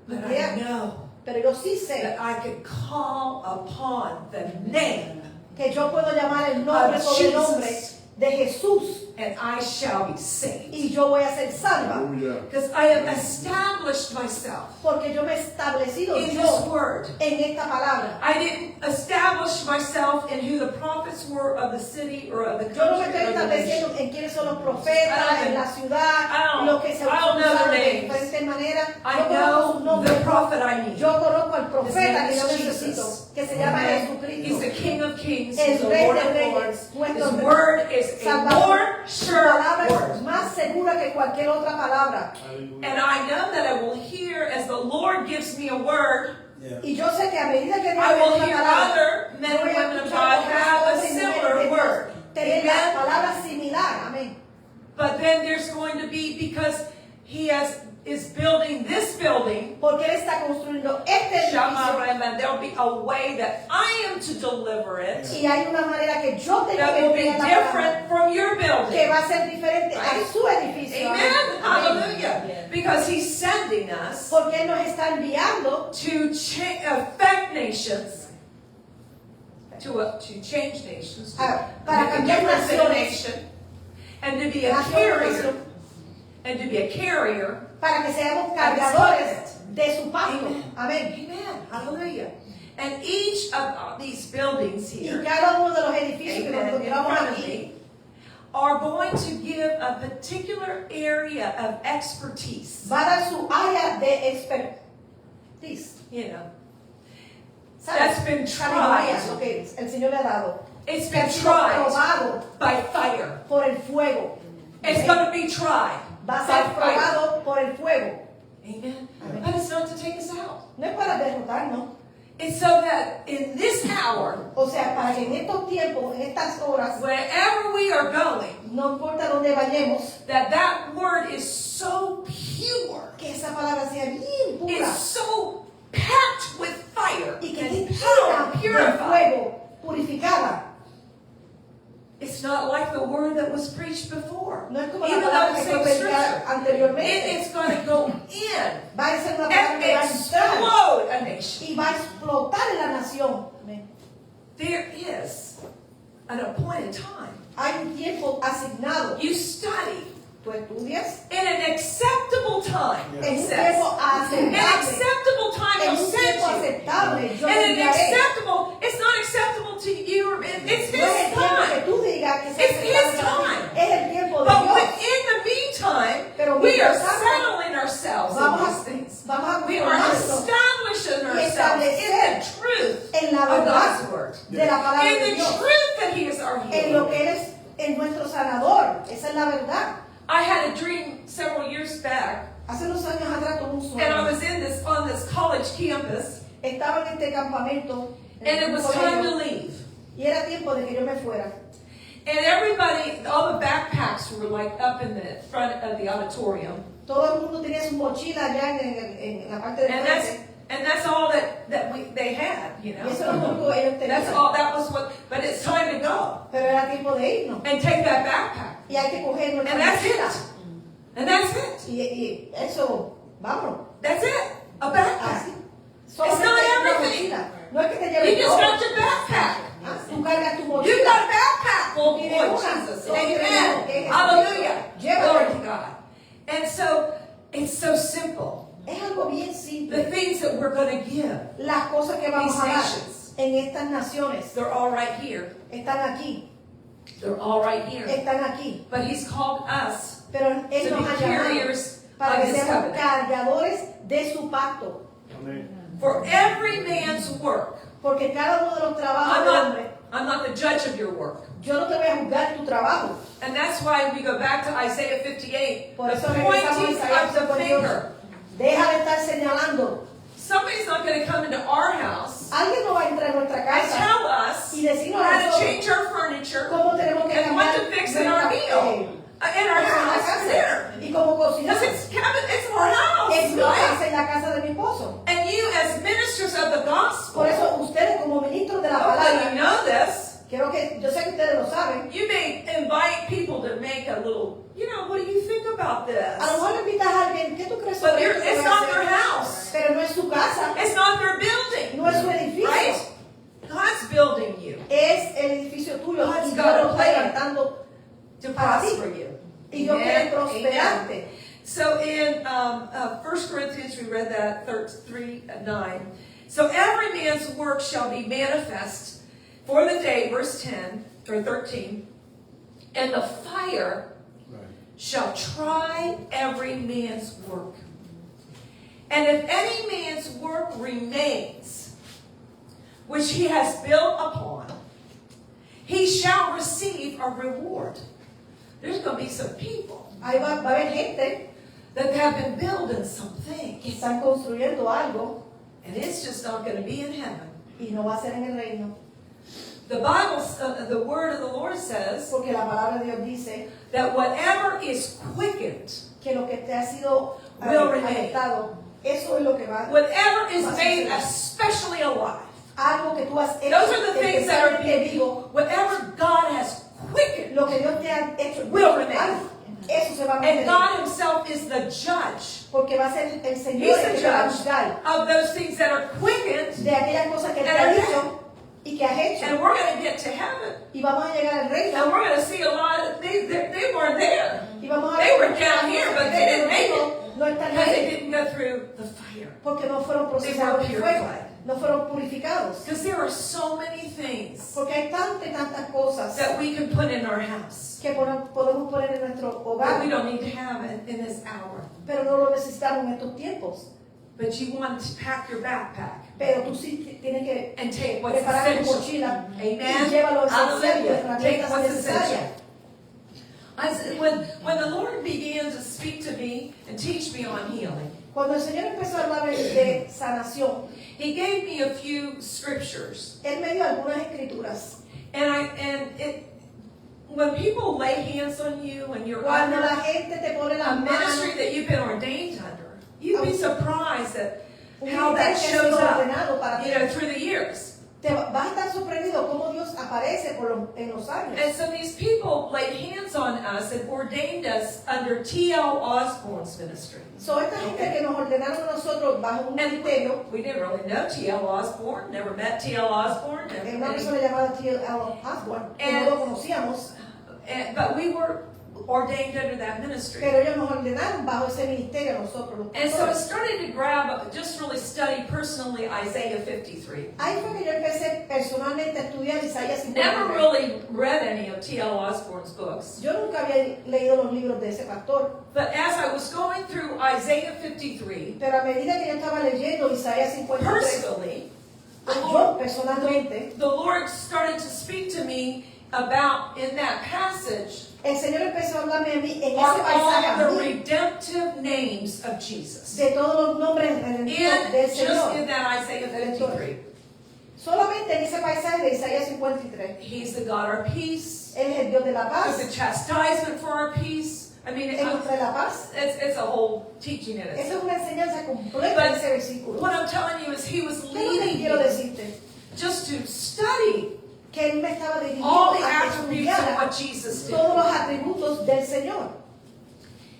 But I nuclear, know pero yo sí sé that I can call upon the name que yo puedo llamar el nombre of sobre el nombre Jesus. de Jesús and I shall be saved. y yo voy a ser salva. Because I have established myself Porque yo me he establecido in this yo word. en esta palabra. I didn't establish myself in who the prophets were of the city or of the Yo no me country estoy or the estableciendo nation. en quiénes son los profetas, en la ciudad, lo que se I don't know usan their de names. diferentes maneras. I Yo conozco sus know nombres. the prophet I need. Yo conozco al profeta que His yo name is necesito, Jesus. que se llama He's Jesucristo. the King of Kings. El He's the Rey Lord de of Reyes, Lords. nuestro His word is a Salvador. more Su sure palabra word. es más segura que cualquier otra palabra. And I know that I will hear as the Lord gives me a word. Y yo sé que a medida que Dios I me da will una hear palabra, other men yo and voy a women of escuchar God otras have a voces y mujeres de similar Dios word. tener la Amen. palabra similar. Amén. But then there's going to be, because he is building this building, Porque Él está construyendo este edificio and there'll be a way that I am to deliver it y hay una manera que yo tengo that que will be entregar la palabra different from your que building. va a ser diferente a Right? su edificio. Amen. Amén. Hallelujah. Because he's sending us Porque Él nos está enviando to affect nations, to change nations, to para make a cambiar difference in a naciones. nation, and to be a Nación por carrier, nación, and to be a carrier. para que seamos cargadores de su pacto. Amen. Amén. Amen. Hallelujah. And each of these buildings Y here, cada uno de los edificios que nos amen, in encontramos front of aquí me, are going to give a particular area of expertise. va a dar su área de expertise. You know, ¿Sabes? that's been Sabiduría, tried. lo que el Señor le ha dado. It's Que ha been sido tried probado by fire. por el fuego. It's Amén. going to be tried Va a by ser fire. probado por el fuego. Amen. Amen. But it's not to take us out. No es para derrotarnos. It's so that in this hour, O sea, para que en estos tiempos, en estas horas, wherever we are going, no importa dónde vayamos, that word is so pure. que esa palabra sea bien pura It's so packed with fire y que and esté power, llena de purified. fuego, purificada. It's not like the word that was preached before. No es como la Even though palabra it's que fue same predicada scripture. anteriormente. It's going to go in Va a ser una palabra and que va a entrar explode a nation. y va a explotar en la nación. Amén. There is an appointed time. Hay un tiempo asignado. You study Tú estudias in an acceptable time. en It un says. tiempo An aceptable. acceptable time En will un send tiempo you. aceptable. Yo And te an enviaré. acceptable, it's not acceptable to you. It's No es His el tiempo que time. tú digas que sea It's His aceptable para time. ti. Es el tiempo de But Dios. within the meantime, Pero we are mientras tanto, settling ourselves in Vamos these a, things. vamos a We are conformarnos establishing y ourselves in establecer the truth en la of verdad God's word. de la palabra In de the Dios. truth that He is our En lo que healer. Él es en nuestro sanador. Esa es la verdad. I had a dream several years back, Hace unos años atrás tuve un and I sueño. was on this college campus, Estaba en este campamento en and it un was time to colegio, leave. y era tiempo de que yo me fuera. And everybody, all the backpacks were like up in the front of the auditorium. Todo el mundo tenía su mochila allá en la parte de And that's all that they had, you know. Y eso es lo único que ellos That's tenían. all, that was what, but it's time to go. Pero era tiempo de irnos. And take that backpack. Y hay que coger nuestra And that's mochila. it. And that's it. Y eso, vámonos. That's it. A backpack. Así. It's not una everything. mochila. No es que te You lleves just todo. got your backpack. Ah, tú cargas tu You mochila. got a backpack full of Tienes boy una. Jesus. Tienes Amen. una. Tienes Hallelujah. Llévatelo. Glory to God. And so, it's so simple. Es algo bien The simple. things that we're going to give Las cosas que vamos these a dar nations. en estas estas naciones They're all right here. están aquí, They're all right here. están aquí. But He's called us Pero Él to nos be ha llamado carriers para of que His seamos covenant. cargadores de su pacto. Amen. For every man's work. Porque cada uno de los trabajos del hombre, I'm not the judge of your work. yo no te voy a juzgar tu trabajo. And that's why we go back to Isaiah 58. Por The eso regresamos a pointing Isaías of the 58. finger. Deja de estar señalando. Somebody's not going to come into our house Alguien no va a entrar a nuestra and casa tell us y decirnos a how to nosotros change our furniture cómo tenemos que and what cambiar to fix in our meal, in our en la house, casa dinner. y cómo cocinar. Because it's our house. Es mi right? casa, en la casa de mi esposo. And you, as ministers of the gospel, Por eso ustedes como ministros de la hopefully you palabra, know this. quiero que yo sé que ustedes lo saben. You may invite people to make a little, what do you think about this? A lo mejor le invitas a alguien, ¿qué tú crees But sobre esto que it's voy a not hacer? their house. Pero no es su casa, It's not their building. no es su edificio. Right? God's building you Es el edificio tuyo God's y got Dios a lo está plan levantando to para ti. prosper you. Y Dios quiere prosperarte. So in 1 Corinthians, we read that 3:9. So every man's work shall be manifest for the day, verse 10 or 13, and the fire Right. shall try every man's work. And if any man's work remains, which he has built upon, he shall receive a reward. There's going to be some people Ahí va a haber gente that have been building something, que están construyendo algo and it's just not going to be in heaven. y no va a ser en el reino. The Bible, the word of the Lord says Porque la palabra de Dios dice that whatever is quickened, que lo que te ha sido Will remain. alertado, eso es lo que va. whatever is made especially alive, Algo que tú has hecho, those are the things that are especialmente being, vivo, whatever God has quickened. lo que Dios te ha hecho, Will remain. algo, eso se va a And mantener. God himself is the judge. Porque va a ser el Señor He's el the que va a judge juzgar of those things that are quickened, de aquellas cosas que Él te And ha are dicho y que has hecho. and we're going to get to heaven. Y vamos a llegar al reino And we're going to see a lot of, they weren't there. y vamos a They ver were muchas down cosas here, but que they didn't make no it. están Because they ahí didn't go through the fire. porque no fueron procesados en They were fuego, purified. no fueron purificados. Because there are so many things Porque hay tantas y tantas cosas that we can put in our house que podemos poner en nuestro that hogar, we don't need to have in this hour. pero no lo necesitamos en estos tiempos. But you want to pack your backpack Pero tú sí tienes que and take what's preparar tu essential. mochila y Amen. lleva lo esencial, las Hallelujah. Take herramientas what's necesarias. essential. I said, when the Lord began to speak to me and teach me on healing, Cuando el Señor empezó a hablar de sanación, He gave me a few scriptures, Él me dio algunas escrituras. when people lay hands on you and you're Cuando under la gente te pone a las ministry manos, that you've been ordained under, you'd be surprised at un how ministerio that que ha shows sido up, ordenado para ti. through the years. Te vas a estar sorprendido cómo Dios aparece en los años. And so these people laid hands on us and ordained us under T.L. Osborne's ministry. So, esta gente que nos ordenaron a nosotros bajo un And ministerio, we didn't really know T.L. Osborne, never met T.L. Osborne, es never una met persona llamada T.L. Osborne, que no lo conocíamos, but we were ordained under that ministry. pero ellos nos ordenaron bajo ese ministerio a nosotros. Los And so I pastores. started to grab, just really study personally Isaiah 53. Ahí fue que yo empecé personalmente a estudiar Isaías 53. Never really read any of T.L. Osborne's books. Yo nunca había leído los libros de ese pastor, But as I was going through Isaiah 53, pero a medida que yo estaba leyendo Isaías 53, personally, yo personalmente, the Lord started to speak to me about, in that passage, el Señor empezó a hablarme a mí en are ese paisaje all a the mí, redemptive names of Jesus. de todos los nombres redentivos del Just in Señor. that Isaiah 53. Solamente en ese paisaje de Isaías 53. He's the God of peace. Él es el Dios de la He's paz, the chastisement for our peace. I mean, Él nos trae la paz. it's a whole teaching in Esa it. es una enseñanza completa But de ese versículo. what I'm telling you is He was ¿Qué es lo que leading quiero me decirte? just to study Que Él me estaba dirigiendo all the a que attributes of estudiara what Jesus did. todos los atributos del Señor.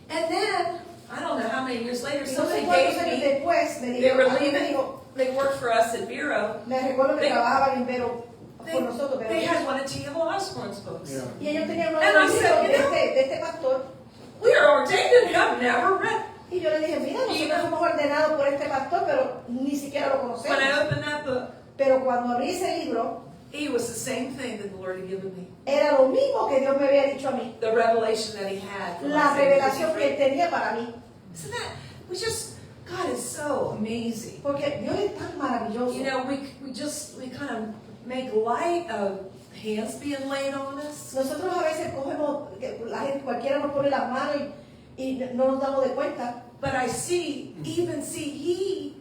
And then, I don't know how many years later, Y no sé somebody cuántos gave años me, después me they were dijo, alguien me leaving, dijo, they worked for us at Vero. me recuerdo que They- trabajaban en Vero por nosotros, They pero had one of T.L. Osborne's books. Yeah. y ellos tenían unos And I libros said, you know, de este pastor. We are ordained and have never read. Y yo le dije, mira, nosotros somos ordenados por este pastor, pero ni siquiera lo When conocemos. I opened that book, Pero cuando abrí ese libro, it was the same thing that the Lord had given me. era lo mismo que Dios me había dicho a mí. The revelation that He had. from La Isaiah revelación que 53. Él tenía para mí. Isn't that, God is so amazing. Porque Dios es tan maravilloso. You know, we kind of make light of hands being laid on us. Nosotros a veces cogemos, la gente, cualquiera nos pone las manos y no nos damos de cuenta. But I see, He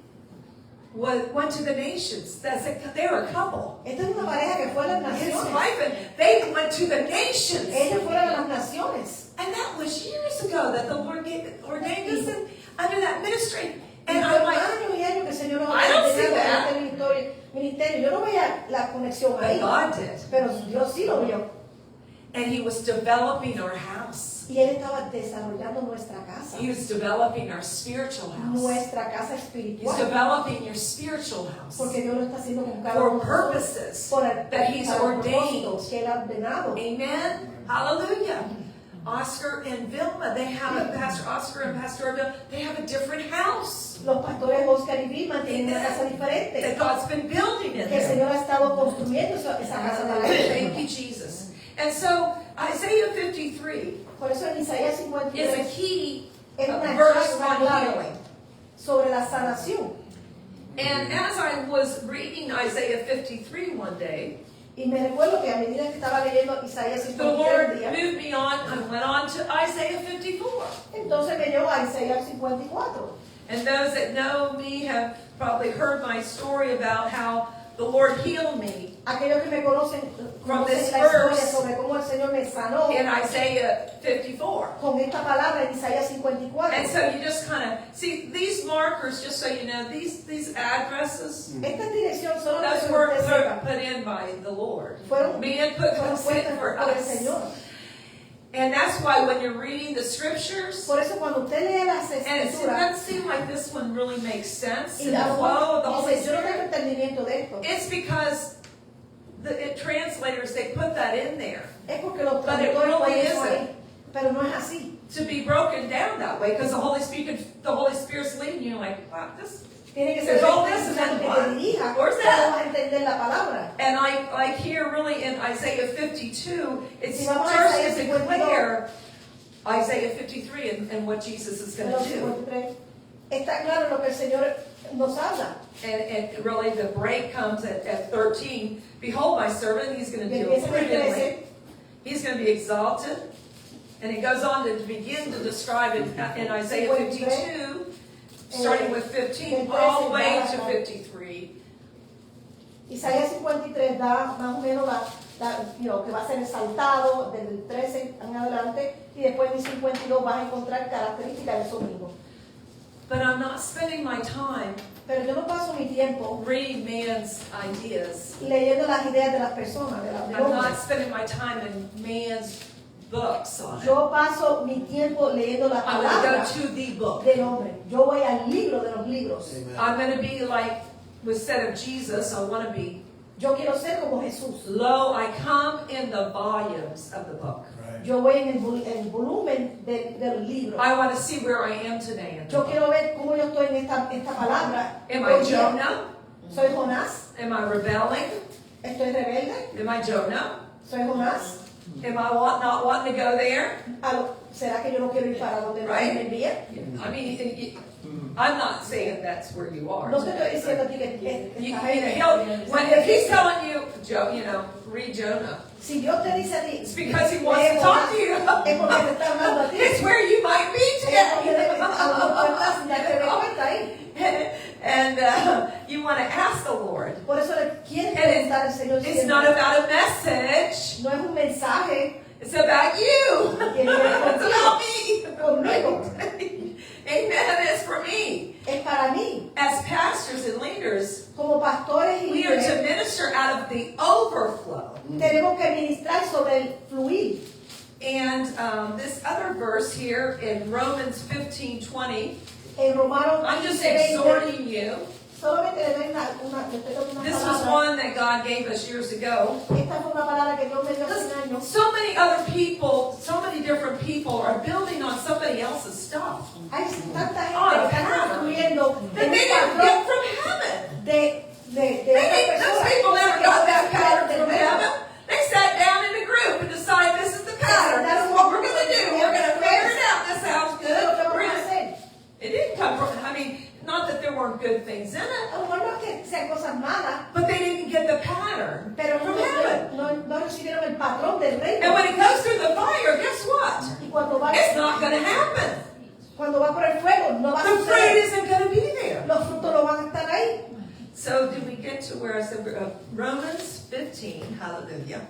went to the nations. They were a couple. Esta es una pareja que fue a las His naciones. wife and they went to the nations. Ellos fueron a las naciones. And that was years ago that the Lord ordained us under that ministry. Y And fue I'm like, años y años que el Señor nos I don't see ordenado that. en este ministerio. Yo no veía la conexión but ahí, God did. pero Dios sí lo vio. And He was developing our house. Y Él estaba desarrollando nuestra casa, He was developing our spiritual house. nuestra casa He's espiritual. developing your spiritual house. Porque Dios lo está haciendo con cada For uno de nosotros, purposes por el, that He's para el ordained. propósito que Él ha ordenado. Amen. Hallelujah. Oscar and Vilma, they have a Pastor Oscar and Pastor Vilma, they have a different house Los pastores Oscar y Vilma tienen una casa diferente, that God's been building in que el there. Señor ha estado construyendo esa casa de la gente. Thank you, Jesus. And so Isaiah 53 Por eso en Isaías is a 53 key es una verse una on clave healing. sobre la sanación. And as I was reading Isaiah 53 one day, Y me recuerdo que a medida que estaba leyendo Isaías the Lord 53 día, moved me on and went on to Isaiah 54. entonces me llevó a Isaías 54. And those that know me have probably heard my story about how the Lord healed me Aquellos que me conocen From conocen this la historia verse sobre cómo el Señor me sanó in Isaiah 54. con esta palabra en Isaías 54. And so you just kind of see these markers, just so you know, these addresses, Esta dirección solo those que were ustedes sepan, put in by the Lord. fueron Man fueron puts it puestas for por el us. Señor. And that's why when you're reading the scriptures, Por eso cuando usted lee las and it escrituras doesn't seem like this one really makes sense y in the a lo flow of the mejor Holy dice, yo no tengo Spirit, entendimiento de esto, it's because the translators, they put that in there es porque los But it traductores really ponen eso isn't. ahí, pero no es así. to be broken down that way, because the Holy Spirit's leading you like, wow, this. Tiene que ser There's all el this Espíritu and Santo que what? te dirija, Where's cómo that? vas a entender la palabra. And I hear really in Isaiah 52, it Si vamos a starts Isaías to 52, declare Isaiah 53 and what Jesus is going Pero to do. 53, está claro lo que el Señor nos habla. And really the break comes at 13. Behold my servant, he's going to Y do empieza en el exceedingly. 13, He's going to be exalted. And it goes on to begin to describe it in Isaiah 52, starting with 15, all the way to 53. Isaías 53 da más o menos que va a ser exaltado desde el 13 en adelante y después en el 52 vas a encontrar características de eso mismo. But I'm not spending my time Pero yo no paso mi tiempo reading man's ideas. leyendo las ideas de las personas, del I'm hombre. not spending my time in man's books on it. Yo paso mi tiempo leyendo las I'm going to palabras go to the book. del hombre. Yo voy al libro de los libros. I'm going to be like was said of Jesus. I want to be, Yo quiero ser como Jesús. lo, I come in the volumes of the book. Right. Yo voy en el volumen del libro. I want to see where I am today. In the Yo book. quiero ver cómo yo estoy en esta palabra. Am I Hoy día, Jonah? ¿Soy Jonás? Am I rebelling? ¿Estoy rebelde? Am I Jonah? ¿Soy Jonás? Am I not wanting to go there? ¿Será que yo no quiero ir para donde Right. me envíe? I mean, I'm not saying that's where you are. No te estoy diciendo a ti que You, estás ahí. if he's telling you, read Jonah, Si Dios te dice a ti, it's because he wants to talk to you. es porque te está hablando a ti. It's where you might be Es porque today. a lo mejor estás sin darte de cuenta ahí. And you want to ask the Lord. Por eso le quieres And preguntar al Señor It's siempre. not about a message. No es un mensaje It's about you. que viene It's about contigo, me. conmigo. Amen. It's for me. Es para mí. As pastors and leaders, Como pastores y we are to líderes, minister out of the overflow. tenemos que ministrar sobre el fluir. And this other verse here in Romans 15:20, En Romanos I'm just 15:20, exhorting you. solamente le doy le estoy dando una This was palabra. one that God gave us years ago. Esta fue una palabra que Dios me dio hace un año. So many other people, so many different people are building on somebody else's stuff Hay tanta Oh, gente que está pattern. construyendo that en they un didn't patrón get from heaven. de Those el patrón del And reino. when it goes through the fire, guess what? Y cuando va, It's not going to happen. cuando va por el fuego, no va a The fruit suceder. isn't going to be there. Los frutos no van a estar ahí. So did we get to where I said Romans 15? Hallelujah.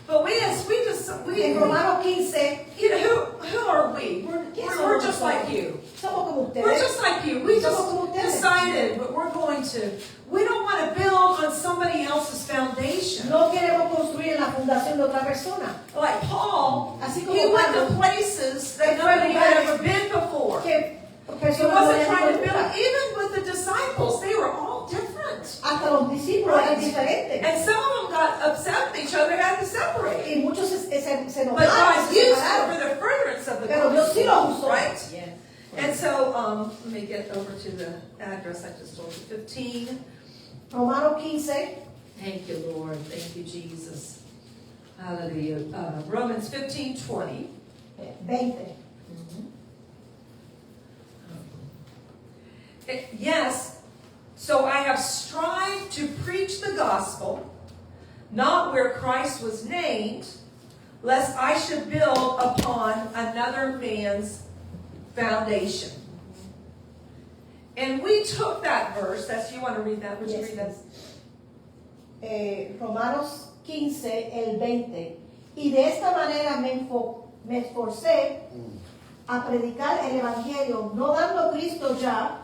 But we En Romanos 15, you know, who are we? ¿quién We're somos just nosotros? like you. Somos como We're ustedes. just like you. We Somos como just ustedes. decided that we're going to. We don't want to build on somebody else's foundation. No queremos construir en la fundación de otra persona. Like Paul, Así como he went Pablo, to places that nobody had ever been before. Que He personas no wasn't habían trying to ido build. nunca. Even with the disciples, they were all different. Hasta los discípulos eran diferentes. And some of them got upset with each other, had to separate. Y muchos se But enojaron, God se used them separaron. for the furtherance of the Pero Dios sí gospel, los usó. right? And so, let me get over to the address I just told you, 15. Romanos 15, Thank you, Lord. Thank you, Jesus. Hallelujah. Romans 15:20. 20. Yes, so I have strived to preach the gospel, not where Christ was named, lest I should build upon another man's foundation. And we took that verse. You want to read that? Would you Yes, read that? Romanos 15, el 20. Y de esta manera me esforcé a predicar el Evangelio, no dando Cristo ya,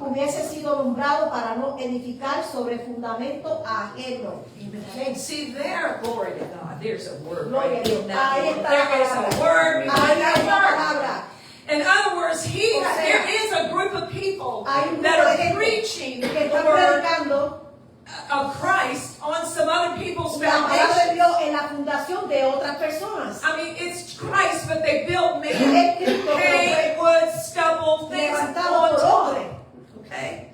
hubiese sido nombrado para no edificar sobre fundamento ajeno. Amen. See there, glory to God. There's a word Gloria right a Dios. in that Ahí word. está la There is palabra. a word behind Ahí that hay la word. palabra. In other words, O sea, there is a group of people Hay un that grupo de are gente preaching que the está word predicando of Christ on some other people's la palabra de foundation. Dios en la fundación de otras personas. I mean, it's Christ, but they build man, Es Cristo, hay, pero wood, stubble, things levantado on por top. hombre. Okay?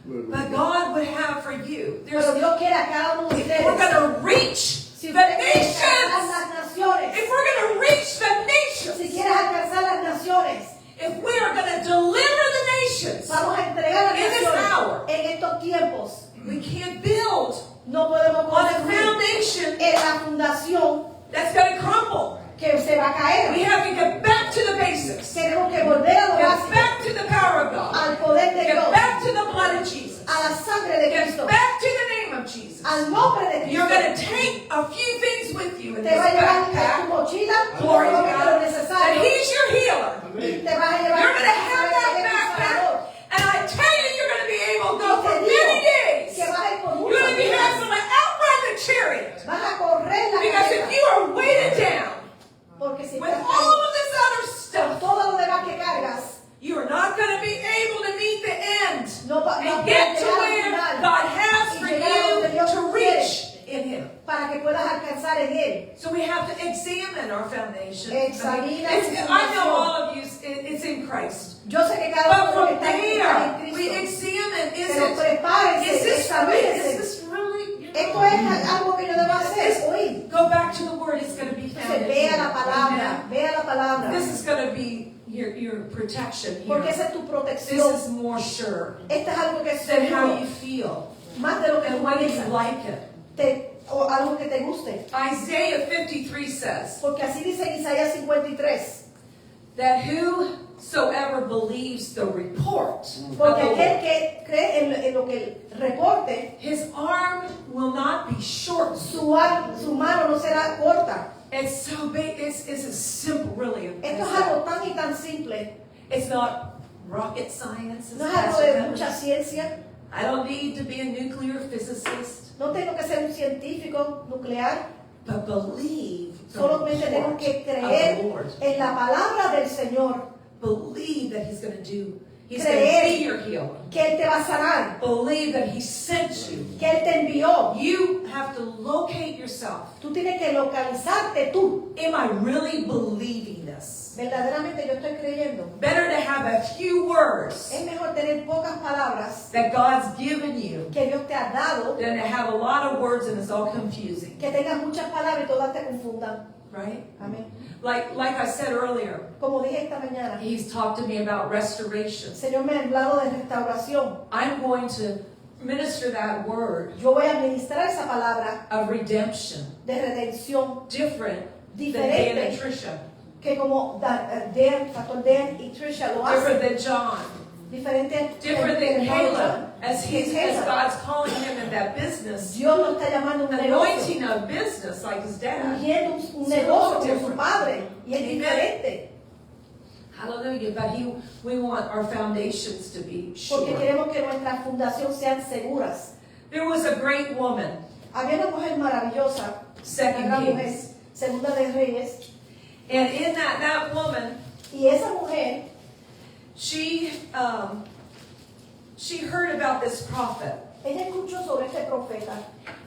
But God would have for you. Pero Dios quiere a cada uno de If ustedes. we're going to reach Si the ustedes quieren alcanzar nations, las naciones, if we're going to reach the si nations, quieres alcanzar las naciones, if we are going to deliver the nations, vamos a entregar las In this naciones hour. en estos tiempos. we can't build No podemos on a construir foundation en la fundación that's going to crumble. que se va a caer. We have to get back to the basics. Tenemos que volver a lo Get básico, back to the power of God. al poder de Get Dios, back to the blood of Jesus. a la sangre de Get Cristo, back to the name of Jesus. al nombre de You're Cristo. going to take a few things with you in Te this va a llevar en tu backpack. mochila Glory to solamente lo God. And necesario. He's your healer. Y te vas a llevar You're going to have solamente that tu backpack. Salvador. And I tell you, you're going to be able to go Y te for digo many days. que vas a ir por You're muchos going to be días. able to outrun the chariot. Vas a correr la Because if carrera. you are weighted down Porque si with estás all of this other con stuff, todo lo demás que cargas, you are not going to be able to meet the end no va and a get to llegar al where final God has for Y llegar a donde you Dios to quiere. reach in Him. para que puedas alcanzar en Él. So we have to examine our foundation. Examina It's- tu I know fundación. all of you, it's in Christ. Yo sé que cada But uno from que está en there, we Cristo. examine, Pero prepárense, is this examínense. really, Esto es algo que yo debo hacer hoy. Go back to the Word, it's going to be found Entonces, in vea here. la palabra, vea la palabra. This is going to be your protection here. Porque esa es tu This protección. is more sure Esto es algo que es than how seguro, you feel más de lo que and tú whether you piensas. like it. O algo que te guste. Isaiah 53 says Porque así dice en Isaías 53. that whosoever believes the report of Porque the aquel Lord, que cree en lo que reporte, his arm will not be shortened. su mano no será corta. It's so big. It's as simple, really. Esto es algo tan y tan simple. It's not rocket science. No es algo de mucha ciencia. I don't need to be a nuclear physicist, No tengo que ser un científico nuclear. but believe the Solamente tengo report que of the creer Lord. en la palabra del Señor. Believe that He's going to do. He's Creer. going to be your healer. Que Él te va a sanar. Believe that He sent you. Que Él te envió. You have to locate yourself. Tú tienes que localizarte tú. Am I really believing this? Verdaderamente yo estoy creyendo. Better to have a few words Es mejor tener pocas palabras that God's given you que Dios te ha dado. than to have a lot of words and it's all confusing. Que tengas muchas palabras y todas te confundan. Right? Amén. Like I said earlier, Como dije esta mañana, He's talked to me about restoration. el Señor me ha hablado de restauración. I'm going to minister that word Yo voy a ministrar esa palabra of redemption, de redención different than Dan and diferente Trisha, que como Dan, Pastor Dan y Trisha lo different hacen. than John, Diferente different del than hermano Caleb, John. as Caleb. God's calling him in that business, Dios lo está llamando un negocio. anointing of business like his dad. Ungiendo un It's negocio all como su different. padre. Y es Amen. diferente. Hallelujah. But we want our foundations to be Porque sure. queremos que nuestras fundaciones sean seguras. There was a great woman, Había una mujer maravillosa, una Second gran mujer, Kings. segunda de Reyes. And in that woman, Y esa mujer, she heard about this prophet. ella escuchó sobre este profeta.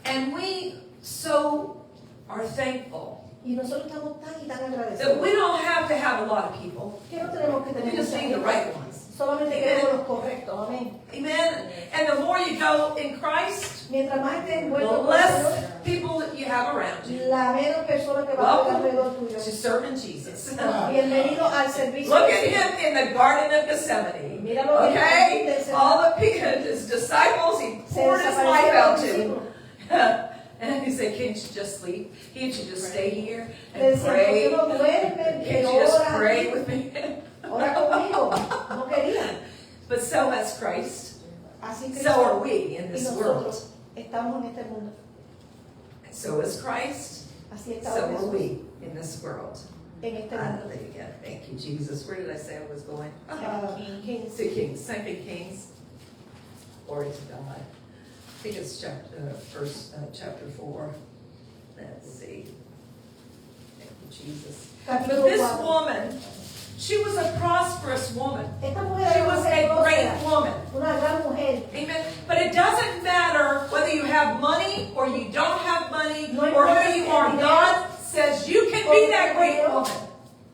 And we so are thankful Y nosotros estamos tan y tan that agradecidos. we don't have to have a lot of people. Que no tenemos que We tener just mucha need the gente. right ones. Solamente Amen. queremos los correctos. Amén. Amen. And the more you go in Christ, Mientras más estés the envuelto con el less people that you have around you. Señor, la menos persona que va a haber alrededor Welcome tuyo. to serving Jesus. Bienvenido al servicio. Look del at Señor. him in the Garden of Gethsemane. Míralo en el jardín Okay? del Señor. All the his disciples, he Se poured his life desaparecieron out los to. discípulos. And he said, can't you just sleep? Can't you just stay here Le and decían, ¿por pray? qué no duermen? Can't Que you just ora pray aquí. with me? Ora conmigo. No querían. But so has Christ. Así que So are we in y this world. nosotros estamos en este mundo. So is Christ. Así So estamos are we in this world. en este mundo. Hallelujah. Thank you, Jesus. Where did I say I was going? Kings. To Kings, Second Kings. Glory to God. I think it's chapter 4. Let's see. Thank you, Jesus. But Capítulo this 4. woman, she was a prosperous woman. Esta mujer She era una was mujer a great próspera, woman. una gran mujer. Amen. But it doesn't matter whether you have money or you don't have money No or importa who you si are. tienes God says you can be that great woman.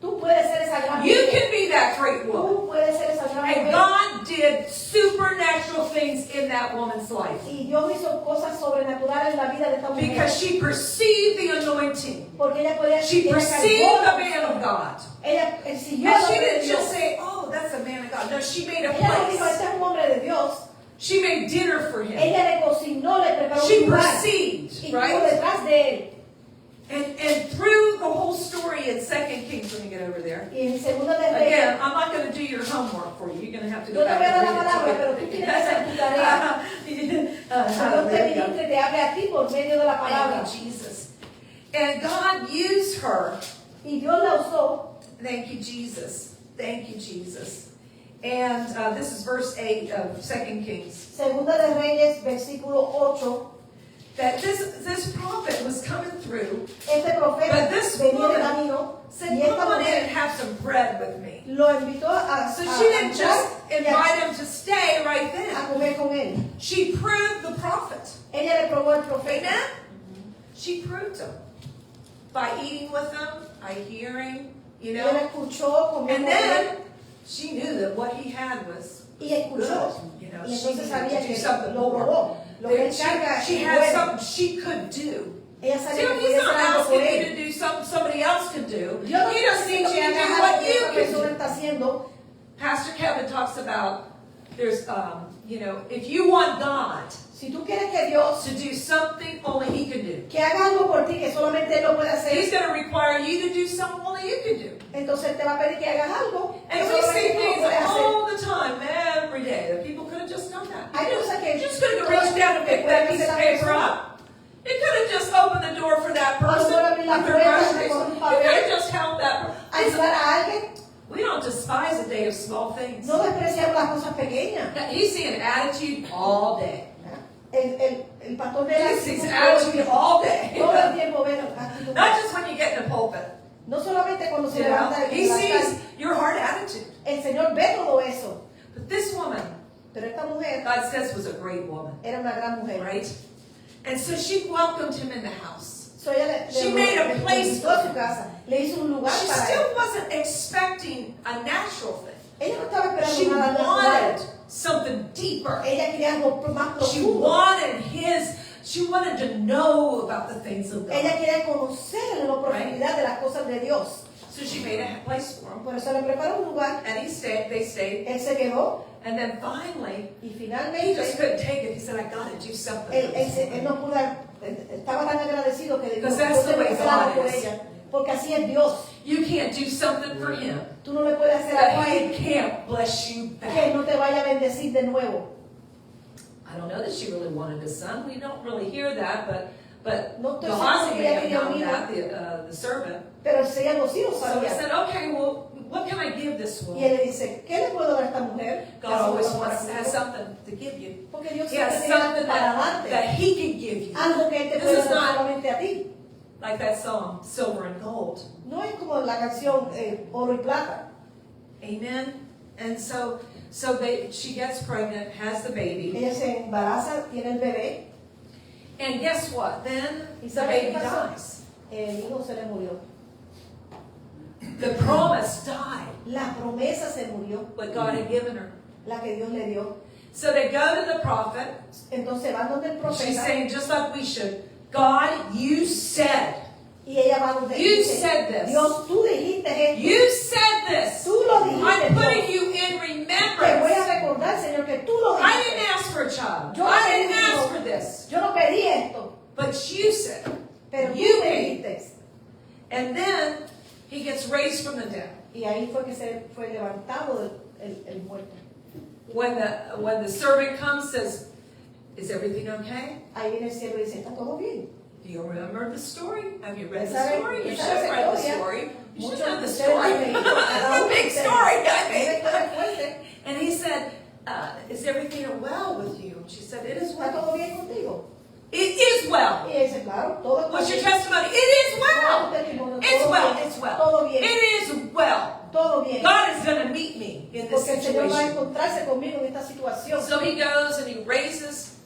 Tú puedes ser esa gran You mujer. can be that great woman. Tú puedes ser esa gran And mujer. God did supernatural things in that woman's life Y Dios hizo cosas sobrenaturales en la vida de esta mujer. because she perceived the anointing. Porque ella podía She ella perceived cargó- the man of God. Ella siguió And la she orden de didn't Dios. just say, oh, that's a man of God. No, she made a Ella no dijo, place. este es un hombre de Dios. She made dinner for him. Ella le cocinó, le preparó She un lugar. perceived, Y estuvo right? detrás de él. And through the whole story in 2 Kings, let me get over there. Y en segunda de Reyes, Again, I'm not going to do your homework for you. You're going to have to Yo go te back voy a dar and la palabra, pero tú tienes que hacer tu tarea. Dios te read it. ministre, te hable a ti por medio de la palabra. Thank you, Jesus. And God used her. Y Dios la usó. Thank you, Jesus. Thank you, Jesus. And this is verse 8 of 2 Kings. Segunda de Reyes, versículo 8. That this prophet was coming through, Este profeta but this venía de woman camino said, y esta come on in and mujer have some bread with me. lo invitó a, So a- she didn't a just entrar y invite him to stay right a then. comer con él. She proved the prophet. Ella le probó al profeta. Amen? She proved him. By eating with him, by hearing, you Ella know. escuchó, comió And con él then she knew that what he had was y escuchó. good. You know, Y she entonces needed sabía to do que something lo more. probó. Lo que él She, carga she es had bueno. something she could do. Ella See, sabía que he's podía not hacer algo por asking you él. to do something somebody else could do. Dios no He just quiere needs que you to do hagas what algo que you otra can persona do. está haciendo. Pastor Kevin talks about there's, you know, if you want God Si tú quieres que Dios to do something only He can do, que haga algo por ti que solamente Él lo puede hacer, He's going to require you to do something only you can do. entonces te va a pedir que hagas algo que And we see solamente tú lo things puedes hacer. all the time, every day, that people could have just done that. Hay cosas que You just could have reached down and picked that piece of paper up. It could have just opened the door for that person with their groceries. You could have just helped that person. ayudar a alguien. We don't despise a day of small things. No despreciamos las cosas pequeñas. He's seeing attitude all day. El pastor de la He sees attitude all day. todo el tiempo ve la actitud. Not just when you get in the pulpit. No solamente cuando se You know? levanta He el altar. sees your hard attitude. El Señor ve todo eso. But this woman, Pero esta mujer God says, was a great woman, era una gran mujer. right? And so she welcomed him in the house. So ella She made a le place invitó a su casa. Le hizo un lugar She para él. still wasn't expecting a natural thing. Ella no estaba esperando She nada wanted natural. something deeper. Ella quería algo más She profundo. she wanted to know about the things of Ella God. quería conocer la profundidad de las cosas de Dios. So she made a place for him. Por eso le preparó un lugar. And they stayed. Él se quedó. And then finally, Y he finalmente, just couldn't take it. He said, I got to do something. él no pudo, estaba tan agradecido que dijo, Because yo that's the tengo way que hacer algo God por is. ella. Porque así es Dios. You can't do something for him Tú no le puedes hacer algo that a he él can't bless you que back. no te vaya a bendecir de nuevo. I don't know that she really wanted a son. We don't really hear that, but No estoy Gehazi segura que may ella have quería known un that, hijo, the servant. pero si ella sí lo So he sabía. said, okay, well, what can I give this Y él woman? le dice, ¿qué le puedo dar a esta mujer? God always wants to have something to give you. Porque Dios He siempre has tiene algo something para that darte. he can give you. Algo que Él te This puede is dar not solamente a ti. like that song, Silver and Gold. No es como la canción Oro y Plata. Amen. And so she gets pregnant, has the baby, Ella se embaraza, tiene el bebé, and guess what? Then ¿y the sabe baby qué pasó? dies. El hijo se le murió. The promise died, La promesa se murió, what God had given her. la que Dios le dio. So they go to the prophet. Entonces van donde el She's profeta saying, just like we should, God, you said, y ella va donde él You dice, said this. Dios, tú dijiste esto. you said this. Tú lo dijiste. I'm Dios. putting you in Te voy a remembrance. recordar, Señor, que tú lo I dijiste. didn't ask for a child. Yo I no didn't pedí ask hijo. for this. Yo no pedí esto, But you said. pero tú You me made. dijiste. And then he gets raised from the dead. Y ahí fue que se fue levantado el muerto. When the servant comes, says, is everything okay? Ahí viene el cielo y dice, ¿está todo bien? Do you remember the story? Have you read the ¿Sabe- story? You should sabe have read the historia? story. You should Muchos know the de story. ustedes han leído, cada It's a uno de big ustedes. story, I Una think. historia fuerte. And he said, is everything well with you? And she said, it is ¿Está well. todo bien contigo? It is well. Y él dice, claro, todo está What's your bien. testimony? It is well. Todo testimonio, It's todo well. bien, It's well. Todo bien, It is well. todo bien. God is going to meet me in this Porque el Señor va a situation. encontrarse conmigo en esta situación. So he goes and he raises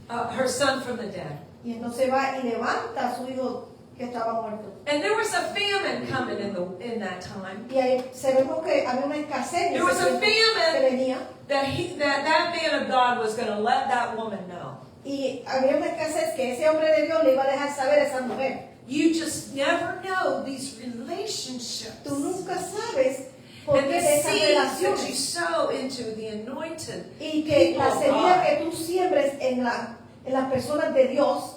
her son from the dead. Y entonces va y levanta a su hijo que estaba muerto. And there was a famine coming in that time. Y ahí se vemos que había una escasez en There was ese a tiempo que famine venía. that man of God was going to let that woman know. Y había una escasez que ese hombre de Dios le iba a dejar saber a esa mujer. You just never know these relationships. Tú nunca sabes por And qué the de esas seeds that you relaciones. sow into the anointed Y que people la of semilla God, que tú siembres en las personas de Dios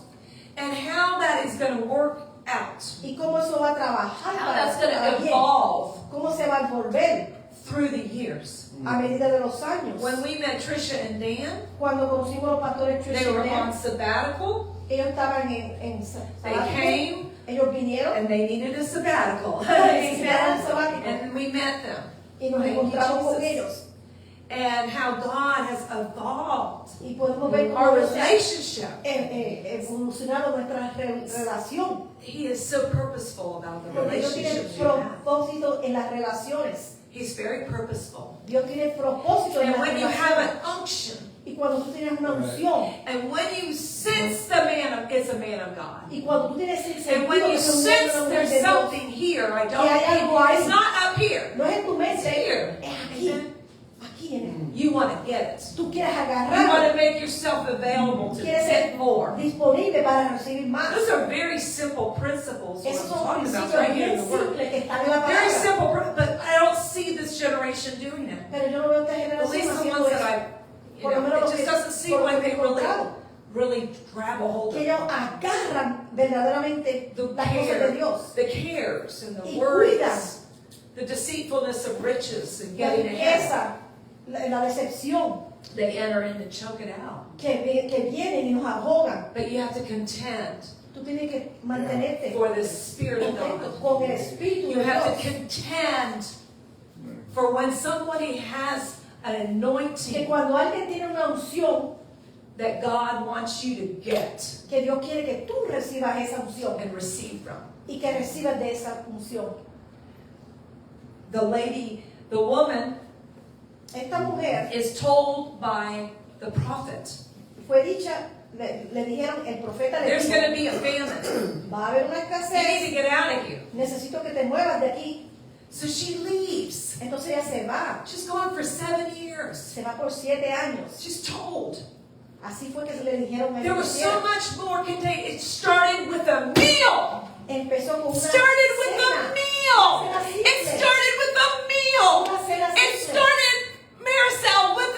and how that is going to work out, y cómo eso va a trabajar how para that's going para to bien. evolve Cómo se va a envolver through the years. a medida de los años. When we met Trisha and Dan, Cuando conocimos a los pastores they Trish y were Dan, on sabbatical. ellos estaban en They sabático. came Ellos vinieron and they needed a sabbatical. Necesitaban sabático. And we met them. y nos Thank you, encontramos con Jesus. ellos. And how God has evolved Y podemos ver our cómo Dios ha relationship. evolucionado nuestra relación. He is so purposeful about the Porque Dios tiene relationships you have. propósito en las relaciones. He's very purposeful. Dios tiene propósito en And las when you have relaciones. an unction, Y cuando tú tienes una unción, and when you sense the man of, it's a man of God. y cuando tú tienes el And sentido when you que es un sense hombre there's de Dios, something here, I Que hay algo don't, ahí. it's not up here. no es en tu It's mente, here. es aquí, Amen. aquí en él. You want to get it. Tú quieres You want agarrarlo, to make yourself available to quieres get ser more. disponible para recibir más. Those are very simple principles. What Esos I'm son talking about principios right here in bien the Word. simples que están en la Very palabra. simple, but I don't see this generation doing it. Pero yo no veo esta At generación least the haciendo ones that eso. I, Por lo menos it lo just que- doesn't seem por lo like que they he encontrado. really grab a hold of Que it. ellos agarran verdaderamente The las cosas de care, Dios. the cares and the Y worries, the deceitfulness of riches and La getting ahead. riqueza, la decepción They enter in and choke it out. que vienen y nos ahogan. But you have to contend Tú tienes que mantenerte for the Spirit of contento God. con el Espíritu You de have to Dios. contend for when somebody has an Que anointing cuando alguien tiene una unción, that God wants you to get que Dios quiere que tú recibas esa unción and receive from. y que recibas de esa unción. The woman Esta mujer is told by the prophet, fue dicha, le dijeron, el profeta le there's dijo, going to be a famine. va a haber una You need to escasez, get out of here. necesito que te muevas de aquí. So she leaves. Entonces ella se va, She's gone for 7 years. se va por 7 años. She's told. Así fue que le dijeron a There ella. was so much more contained. It started with a meal. Empezó con una Started with a cena. meal. It started with a meal. Una cena It simple. started, Maricel, with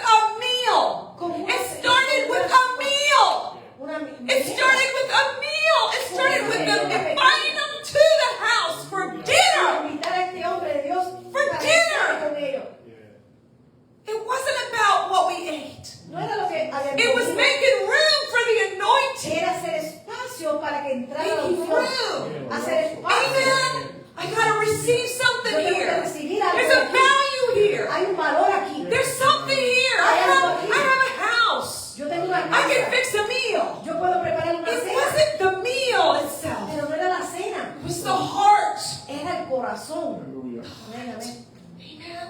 corazón. Aleluya. Amén, amén. Amen.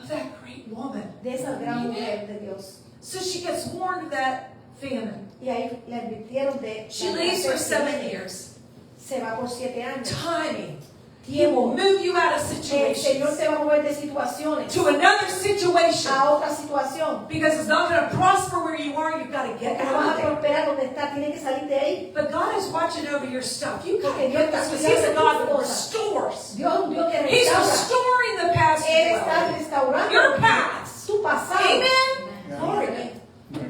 Of that great woman. De esa gran mujer de Dios. So she gets warned of that famine. Y ahí le advirtieron de... She leaves for 7 years. Se va por 7 años. Timing. He will move you out of El situations Señor te va a mover de situaciones to another situation. a otra situación. Because it's not going to prosper where you are, you've got to get Porque no out vas of a there. prosperar donde está, tienes que salir de ahí. But God is watching over your stuff. You Porque can't Dios get está this because He's a God that cuidando de tus restores. Dios es un Dios que He's restaura. restoring the past Él you está dwell restaurando in. Your past. tu pasado. Amen. Glory.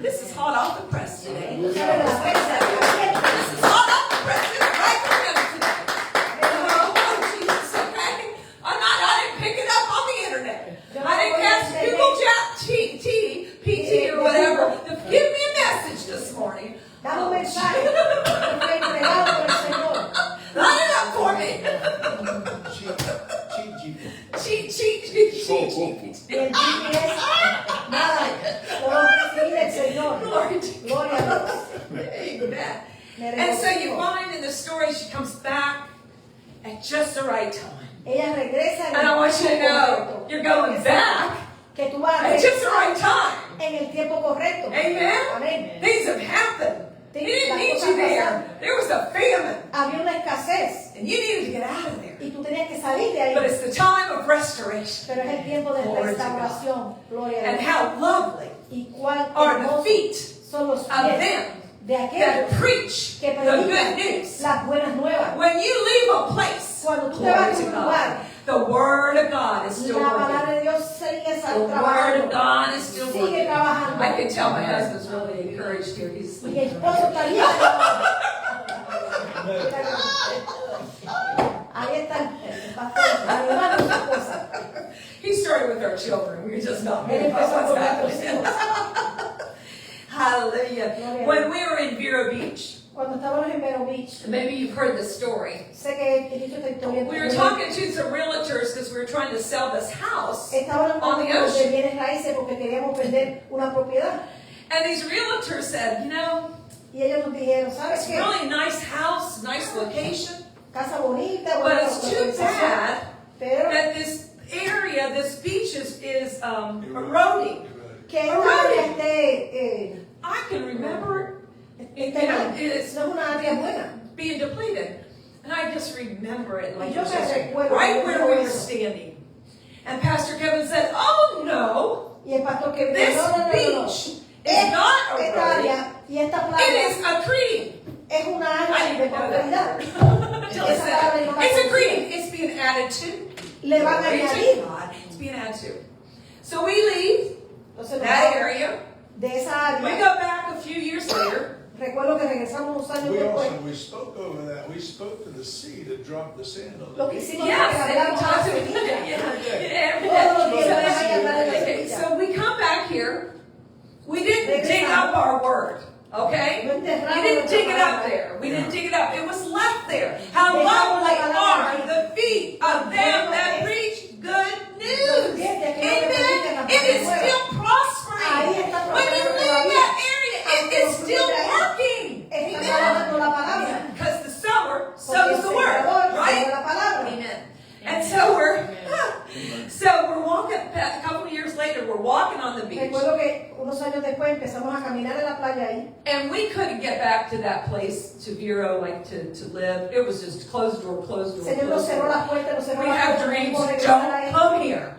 This is hot off the press today. Tú sabes la prensa, This is hot off the press. It's right from Him today. Oh, Jesus, okay? I didn't pick it up on the internet. I didn't ask Google Chat PT or whatever to give me a message this morning. Dame un mensaje que fue entregado por el Señor. Line it up for me. Cheat. Y el GPS, nada, solo recibir el Señor. Glory to Gloria a Dios. Amen. Me And so you regocijo. find in the story she comes back at just the right time. Ella regresa en And I el want you to tiempo know correcto. you're going back Que tú vas a at just the right regresar time. en el tiempo correcto. Amen. Amén. Things have happened. He didn't need you there. There was a famine, Había una escasez and you needed to get out of there. y tú tenías que salir de ahí. But it's the time of restoration. Pero es el tiempo de Glory to restauración. Gloria a And Dios. how lovely Y cuál are the hermosos feet son los of pies them de that aquellos preach que the good predican news. las buenas nuevas. When you leave a place, Cuando tú te glory vas to a un God, lugar, the Word of God is still la working. palabra de Dios sigue The Word of trabajando. God is still Sigue working. trabajando. I can tell my husband's really encouraged here. He's Mi sleeping. esposo está bien. Ahí está el pastor, animando a su esposa. He started with our children. We're just not Él moving about empezó what's con nuestros happening. hijos. Hallelujah. Gloria. When we were in Vero Beach, Cuando estábamos en Vero Beach, maybe you've heard the story. sé que he dicho esta historia. We were talking to some realtors because we were trying to sell this house. Estaba hablando on the con los de ocean. bienes raíces porque queríamos vender una propiedad. And these realtors said, Y ellos nos dijeron, ¿sabes it's qué? really nice house, nice location, Casa bonita, but buena it's too localización, bad pero that this area, this beach is eroding. que esta área esté, I can remember it, esté it's no es una área buena. being depleted. And I just remember it like Yo it was me just recuerdo right que where yo we were eso. standing. And Pastor Kevin said, oh no, Y el pastor que this no. beach is not Esta eroding. área y esta It playa is accreting. es una I área didn't de know that. prosperidad. Until I said it. It's accreting. It's being added to. Le van a Glory to añadir. God. It's being added to. So we leave Entonces, that nos area. vamos de esa We área. go back a few years later. Recuerdo que regresamos unos años después. We spoke over that. We spoke to the sea to drop the sand on Lo the que beach. hicimos Yes, fue and que he hablamos a la talks semilla. yeah. Todos los días Yeah. van a hablar de la Okay, semilla. so we come back here. We didn't dig up our word, okay? No We enterramos didn't nuestra dig it up palabra. there. We didn't dig it up. It was left there. How Dejamos la lovely palabra are ahí. the feet of them that preach good news. pies de aquellos que predican la Amen. It is buena still Ahí prospering. está When you prosperando leave todavía. that area, it is still working. Está Amen. trabajando la palabra. Because the sower Porque sows el the word, sembrador siembra right? la palabra. Amen. And so we're walking. A couple of years later, we're walking on the beach, Recuerdo que unos años después empezamos a caminar en la playa ahí. and we couldn't get back to that place to Vero, like to live. It was just closed door, closed door, Señor nos closed cerró door. la puerta, nos cerró We la have puerta. dreams. No podemos regresar ahí. Don't come here.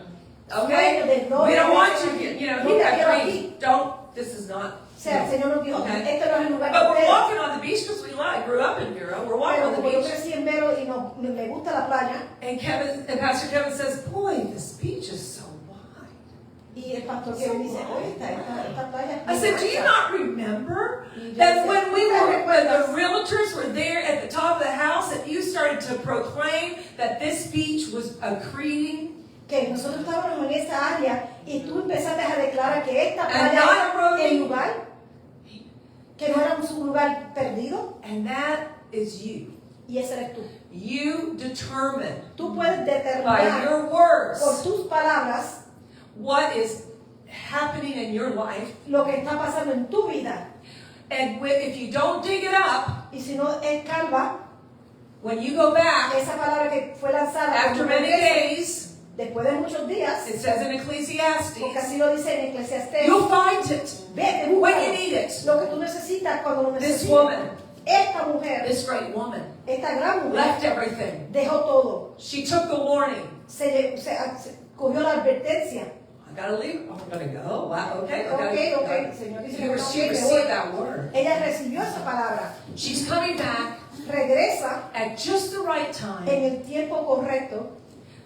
Okay? We don't want you. He had dreams. Don't. This is not. O sea, el Señor nos dijo, Okay. este no es el lugar But we're ustedes. walking on the beach because we grew up in Vero. We're walking Pero on the como yo beach. crecí en Vero y me gusta la playa, And Pastor Kevin says, boy, this beach is so wide. y el pastor que me dice, oye, esta playa es I muy said, do you ancha. not remember Y yo that decía, when "¿Tú te when recuerdas the realtors were there at the top of the house, that you started to proclaim that this beach was accreting que nosotros estábamos en esta área y tú empezaste a declarar que esta And playa not es eroding. el lugar, que no éramos un lugar perdido, and that is you. y ese eres tú. You determine Tú puedes by determinar your por words tus palabras what is happening in your life. lo que está pasando en tu vida. And if you don't dig it up, Y si no escarba, When you go back, esa palabra que fue lanzada after cuando many regresa, days, después de muchos días, it says in porque Ecclesiastes, así lo dice en Eclesiastés, you'll find it vete, when búscalo, you need it. lo que tú necesitas cuando lo This necesitas. woman, Esta mujer, this great woman, esta gran mujer, left everything. dejó todo. She took the warning. Se cogió la advertencia. I gotta leave. I'm gonna go. Wow. Okay. Ok, Señor dice que She no, received that word. ella recibió esa palabra. She's coming back Regresa at just the right en time. el tiempo correcto.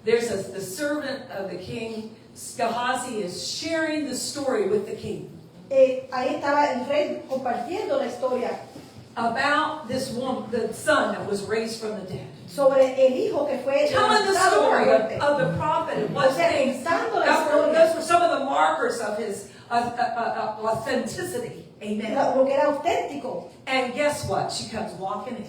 There's the servant of the king, Gehazi, is sharing the story with the king Ahí estaba el rey compartiendo la historia about this woman, the son that was raised from the dead. sobre el hijo que fue Telling the levantado de la story muerte. of the prophet and what O sea, things. contando la Those were historia, some of the markers of his authenticity. Amen. lo que era auténtico. And guess what? She comes walking in.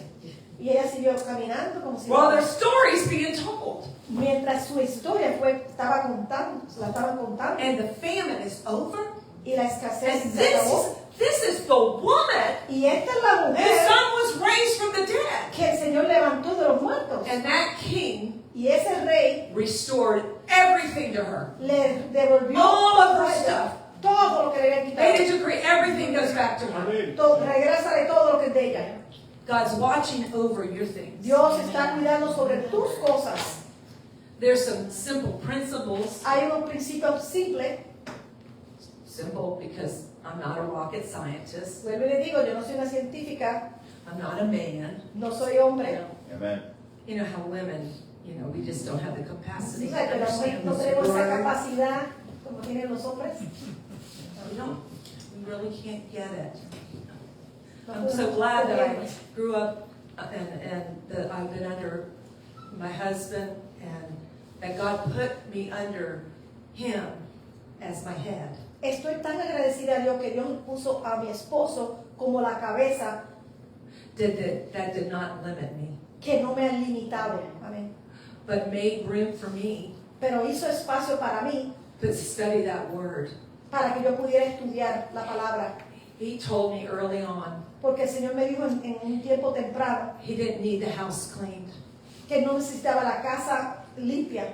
Y ella siguió caminando como si Well, their story's being told. mientras su historia estaba contando, se la estaban contando, And the famine is over. y la escasez And se acabó. this is the woman Y esta es la whose mujer son was raised from the dead. que el Señor levantó de los muertos. And that king Y ese rey restored everything to her. le devolvió All of her todo, stuff. todo lo que le había Made quitado. a decree, everything goes back to her. Amén. Regresa de todo lo que es de ella. God's watching over your things. Dios está cuidando sobre tus cosas. There's some simple principles. Hay unos principios simples. Simple because I'm not a rocket scientist. Vuelvo y le digo, yo no soy una científica, I'm not a man. no soy hombre. Amen. You know how women, we just don't have the capacity O to sea, que las understand mujeres no this tenemos esa word. capacidad como tienen los hombres. We don't. We really can't get it. No I'm so podemos glad that I entenderlo. grew up and that I've been under my husband and that God put me under him as my head. Estoy tan agradecida a Dios que Dios puso a mi esposo como la cabeza That did not limit me, que no me ha limitado. Amén. but made room for me Pero hizo espacio para mí, to study that word. para que yo pudiera estudiar la palabra. He told me early on Porque el Señor me dijo en un tiempo temprano he didn't need the house cleaned. que no necesitaba la casa limpia.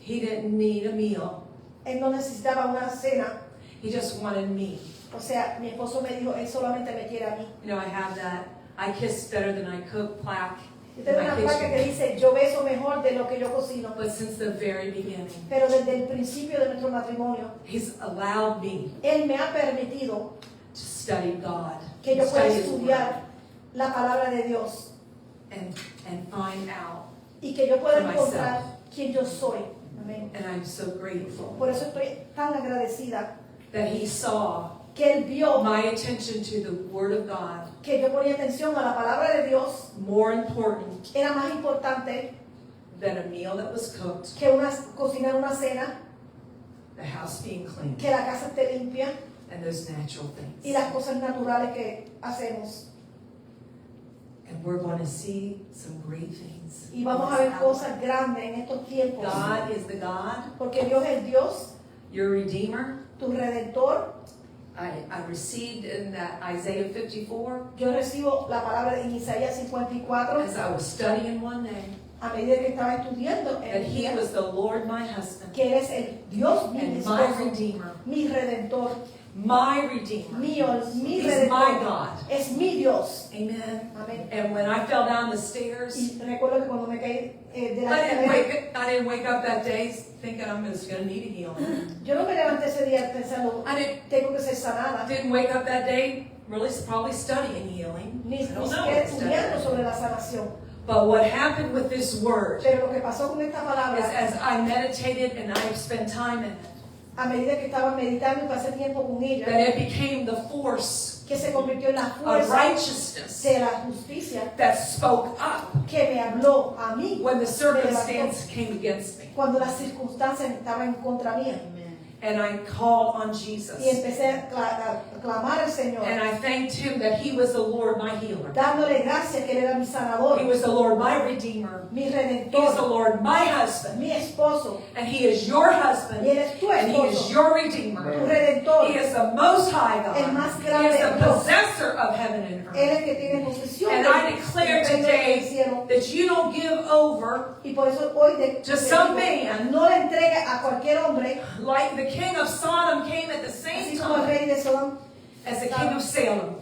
He didn't need a meal. Él no necesitaba una cena. He just wanted me. O sea, mi esposo me dijo, él solamente me quiere a mí. I have that I kiss better than I cook plaque Yo in tengo my una placa que kitchen. dice, yo beso mejor de lo que yo cocino. But since the very beginning, Pero desde el principio de nuestro matrimonio, he's allowed me Él me ha permitido to study God, que yo pueda study His estudiar la palabra de Dios Word, and find out. y que yo pueda For encontrar myself. quién yo soy. Amén. And I'm so grateful Por eso estoy tan agradecida that He saw que Él vio my attention to the Word of God que yo ponía atención a la palabra de Dios. more important Era más importante than a meal that was cooked, que cocinar una cena, the house being clean, que la casa esté limpia and those natural y things. las cosas naturales que hacemos. And we're going to see some great things. Y vamos a ver cosas grandes en estos tiempos. God is the God, Porque Dios es Dios, your Redeemer. tu Redentor. I received in that Isaiah 54 Yo recibo la palabra en Isaías 54 as I was studying one day a medida que estaba estudiando that He día, was the Lord my husband que eres el Dios mi and my esposo, Redeemer. mi Redentor, My Redeemer. mío, mi He's Redentor. my God. Es mi Dios. Amen. Amén. And when I fell down the stairs, Y recuerdo que cuando me caí de la I escalera, didn't wake up that day thinking I'm just going to need a healing. yo no me levanté ese día pensando, I tengo que ser sanada, didn't wake up that day really probably studying healing. ni I don't know. siquiera estudiando sobre la sanación. But what happened with this word Pero lo que pasó con esta is palabra, as I meditated and I spent time in it, a medida que estaba meditando y pasé tiempo con that ella, it became the force que se convirtió en la of fuerza righteousness de la justicia that spoke up que me habló a mí when the me levantó circumstance came against me. cuando las circunstancias estaban en contra mía. And I called on y Jesus. empecé a clamar al Señor, And I thanked him that he was the Lord, my healer. dándole gracias que Él era mi sanador, He was the Lord, my redeemer. mi He is the redentor, Lord, my husband. mi esposo, And he is your y husband. Él es tu And he is esposo, your tu redeemer. redentor. He is the most high God. El más He grande is the Dios. possessor of heaven and Él earth. es que tiene posesión And del I declare reino del today cielo. that you don't give over Y por eso hoy to some man, no le entregue a cualquier hombre, like the king of Sodom came at the same así como el time rey de Sodom, as the king of Salem.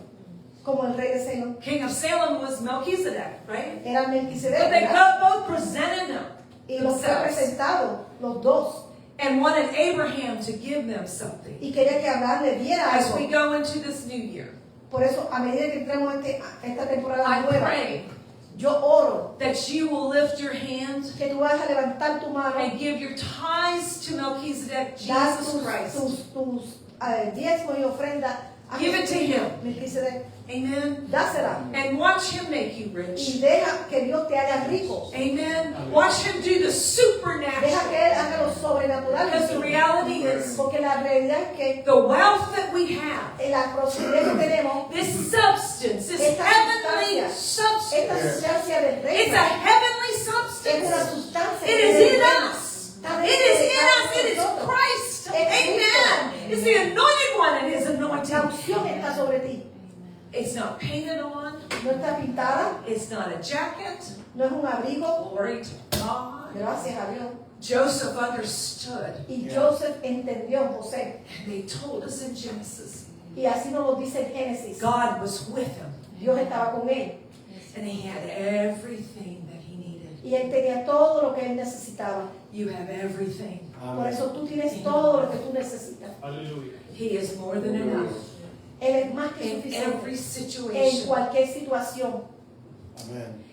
como el rey de Salem. King of Salem was Melchizedek, right? Era But Melquisedec, they ¿verdad? both presented them Y los fue themselves presentado, los dos. and wanted Abraham to give them something. Y quería que Abraham le diera As we algo. go into this new year, Por eso, a medida que entremos en esta temporada I nueva, pray yo oro that you will lift your hand que tú vas a levantar tu mano, and give your tithes to Melchizedek, dar Jesus Christ. tus diezmos y ofrenda a Give it to him. Melquisedec. Amen. Dásela. And watch him make you Y rich. deja que Dios te haga rico. Amen. Watch him do the Deja que supernatural. Él haga lo sobrenatural. Because the reality is, Porque la realidad es que the wealth that we have, la prosperidad que tenemos, this substance, this Esta heavenly esta substance, sustancia del it's reino, a heavenly es una substance. sustancia It del is in reino. us. It is in us. It is Christ. Amen. It's the anointed one and his La anointing. unción está sobre ti. It's not painted on. No está pintada, It's not a jacket. no es un abrigo. Glory to God. Gracias a Dios. Joseph understood. Y Joseph entendió, José. And they told us in Genesis, Y así nos lo dice en Génesis. God was with him. Dios estaba con él. And he had everything that he needed. Y él tenía todo lo que él necesitaba. You have everything. Por eso tú tienes todo lo que tú necesitas. Hallelujah. He is more than enough Él es más que in suficiente every en situation. cualquier situación. Amen.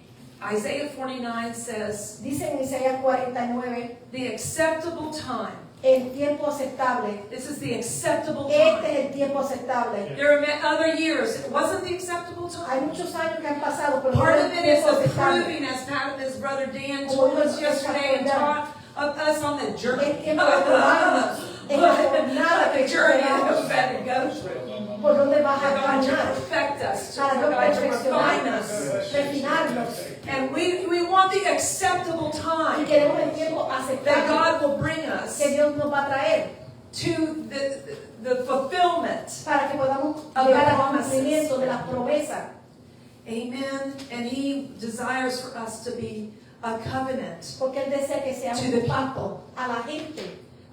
Isaiah 49 says, Dice en Isaías 49, the acceptable time. el tiempo aceptable. This is the acceptable Este time. es el tiempo aceptable. There are other years. It wasn't the acceptable Hay time. muchos años que han pasado, pero no Part es of el it is tiempo the aceptable. proving, as Brother Dan told us yesterday and taught of us on the journey. Es tiempo de probarnos en la jornada The que journey that llevamos. we've had to go through. Por donde vas For a God to caminar, perfect us, for para no God to refine us. perfeccionarnos, refinarnos. And we want the acceptable Y time queremos el tiempo that aceptable God will bring us que Dios nos va a traer to the fulfillment. para que podamos Of llegar the al promises. cumplimiento de las promesas. Amen. And He desires for us to be a covenant. Porque Él desea que seamos To the un pacto a la gente.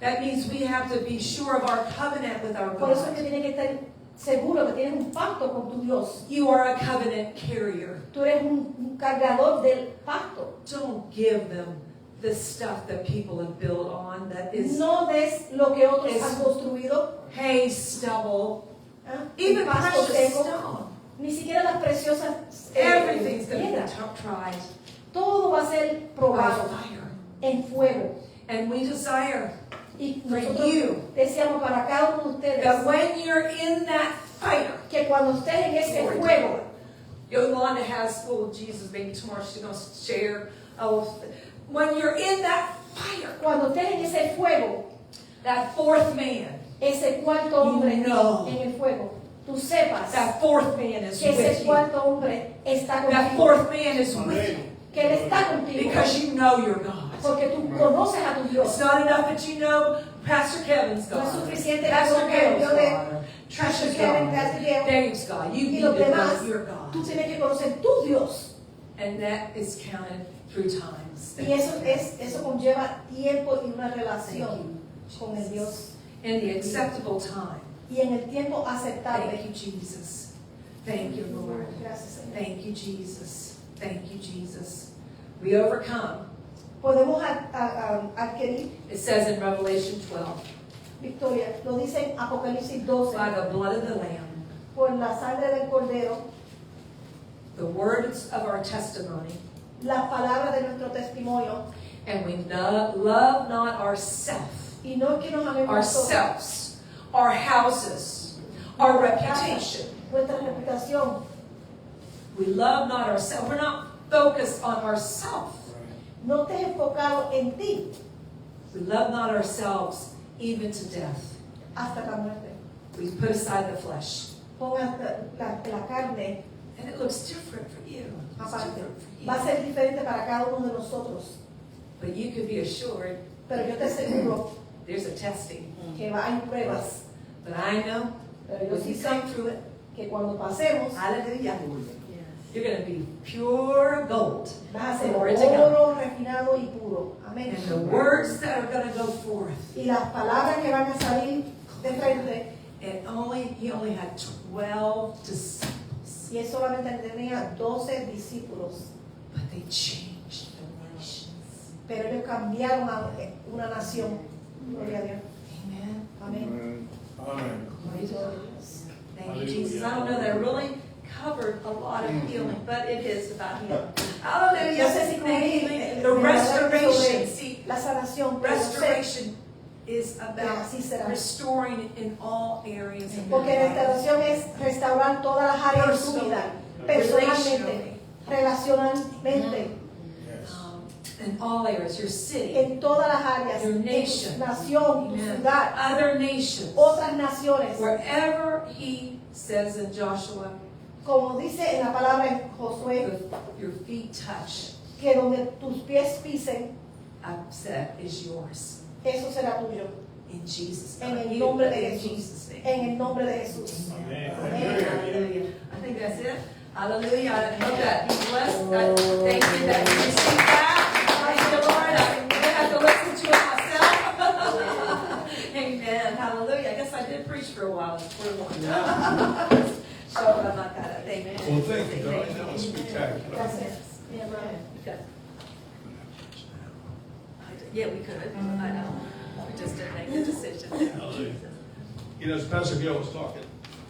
That means we have to be sure of our covenant with our Por eso es que God. tienes que estar seguro que tienes un pacto con tu Dios. You are a covenant carrier. Tú eres un cargador del pacto. Don't give them the stuff that people have built on that is No des lo que otros Es- han construido. hay, stubble, ¿ah? even El pasto precious seco. stone. Ni siquiera las preciosas Everything's going to be piedras. tried Todo va a ser by probado fire. en fuego. And we desire Y For nosotros you. deseamos para cada uno de ustedes that when you're in that fire, que cuando estés en ese Glory to fuego, Yolanda has, oh Jesus, maybe tomorrow she's going to share. Oh, when you're in that fire, cuando estés en ese fuego, that fourth man, ese cuarto hombre You know. en el fuego, tú sepas that fourth man is que with ese you. cuarto hombre está That contigo, fourth man is with you que él está contigo, because you know your God. porque tú conoces a tu It's Dios. not enough that you know Pastor Kevin's No es God, suficiente que Pastor tú Gail's Dios de God, Pastor Trisha's Kevin, God, Pastor Gail, Dave's God. You y need los to demás, know your God. tú tienes que conocer tu Dios. And that is counted through times. Y eso conlleva tiempo y una relación con el Dios. In the acceptable time. Y en el tiempo aceptable. Thank you, Jesus. Thank you, Lord. Gracias, Señor. Thank you, Jesus. Thank you, Jesus. We overcome. Podemos adquirir It says in Revelation 12, victoria. Lo dice en Apocalipsis 12. by the blood of the Lamb, Por la sangre del Cordero, the words of our testimony, las palabras de nuestro testimonio. and we love not ourselves, Y no es que nos amemos nosotros, ourselves, our houses, our reputation. nuestra reputación. We love not ourselves. We're not focused on ourselves. No te has enfocado en ti. We love not ourselves even to death. hasta la muerte. We put aside the flesh. Pongan la carne And it looks different for you. It's aparte. different for you. Va a ser diferente para cada uno de nosotros. But you can be assured Pero yo te aseguro there's a testing. que hay pruebas. But I know Pero yo when sí you sé come through it, que cuando pasemos, hallelujah, you're going to be pure gold. vas a ser Glory to God. oro refinado y puro. Amén. And the words that are going to go forth, Y las palabras que van a salir de frente, he only had 12 disciples. y él solamente tenía 12 discípulos, But they changed the nations. pero ellos cambiaron a una nación. Gloria a Dios. Amen. Amén. Amen. Glory to God. Thank you, Hallelujah. Jesus. I don't know that I really covered a lot of healing, but it is about healing. Hallelujah. Yo sé si Thank you. cubrí The restoration. See, la sanación, pero sé, restoration is about así será. restoring in all areas of your Porque life. restauración es restaurar todas las áreas de tu vida, personalmente, relacionalmente, Yes. In all areas, your city, en todas las áreas, Your en nation. tu nación, tu Amen. ciudad, Other nations, otras naciones, wherever he says in Joshua, como dice en la palabra en Josué, your feet touch, que donde tus pies pisen, I've said, is yours. eso será tuyo, In Jesus' en name. el nombre de In Jesús, Jesus' name. en el nombre de Jesús. Amen. Amén. Hallelujah. I think that's it. Hallelujah. I hope that you blessed. I thank you that you received that. Thank you, Lord. I didn't have to listen to it myself. Amen. Hallelujah. I guess I did preach for a while. For a while. So I'm not that. Amen. Well, thank you, darling. That was spectacular. Gracias, mi hermano. Okay. Yeah, we could. I know. We just didn't make the decision. Hallelujah. You know, as Pastor Gail was talking,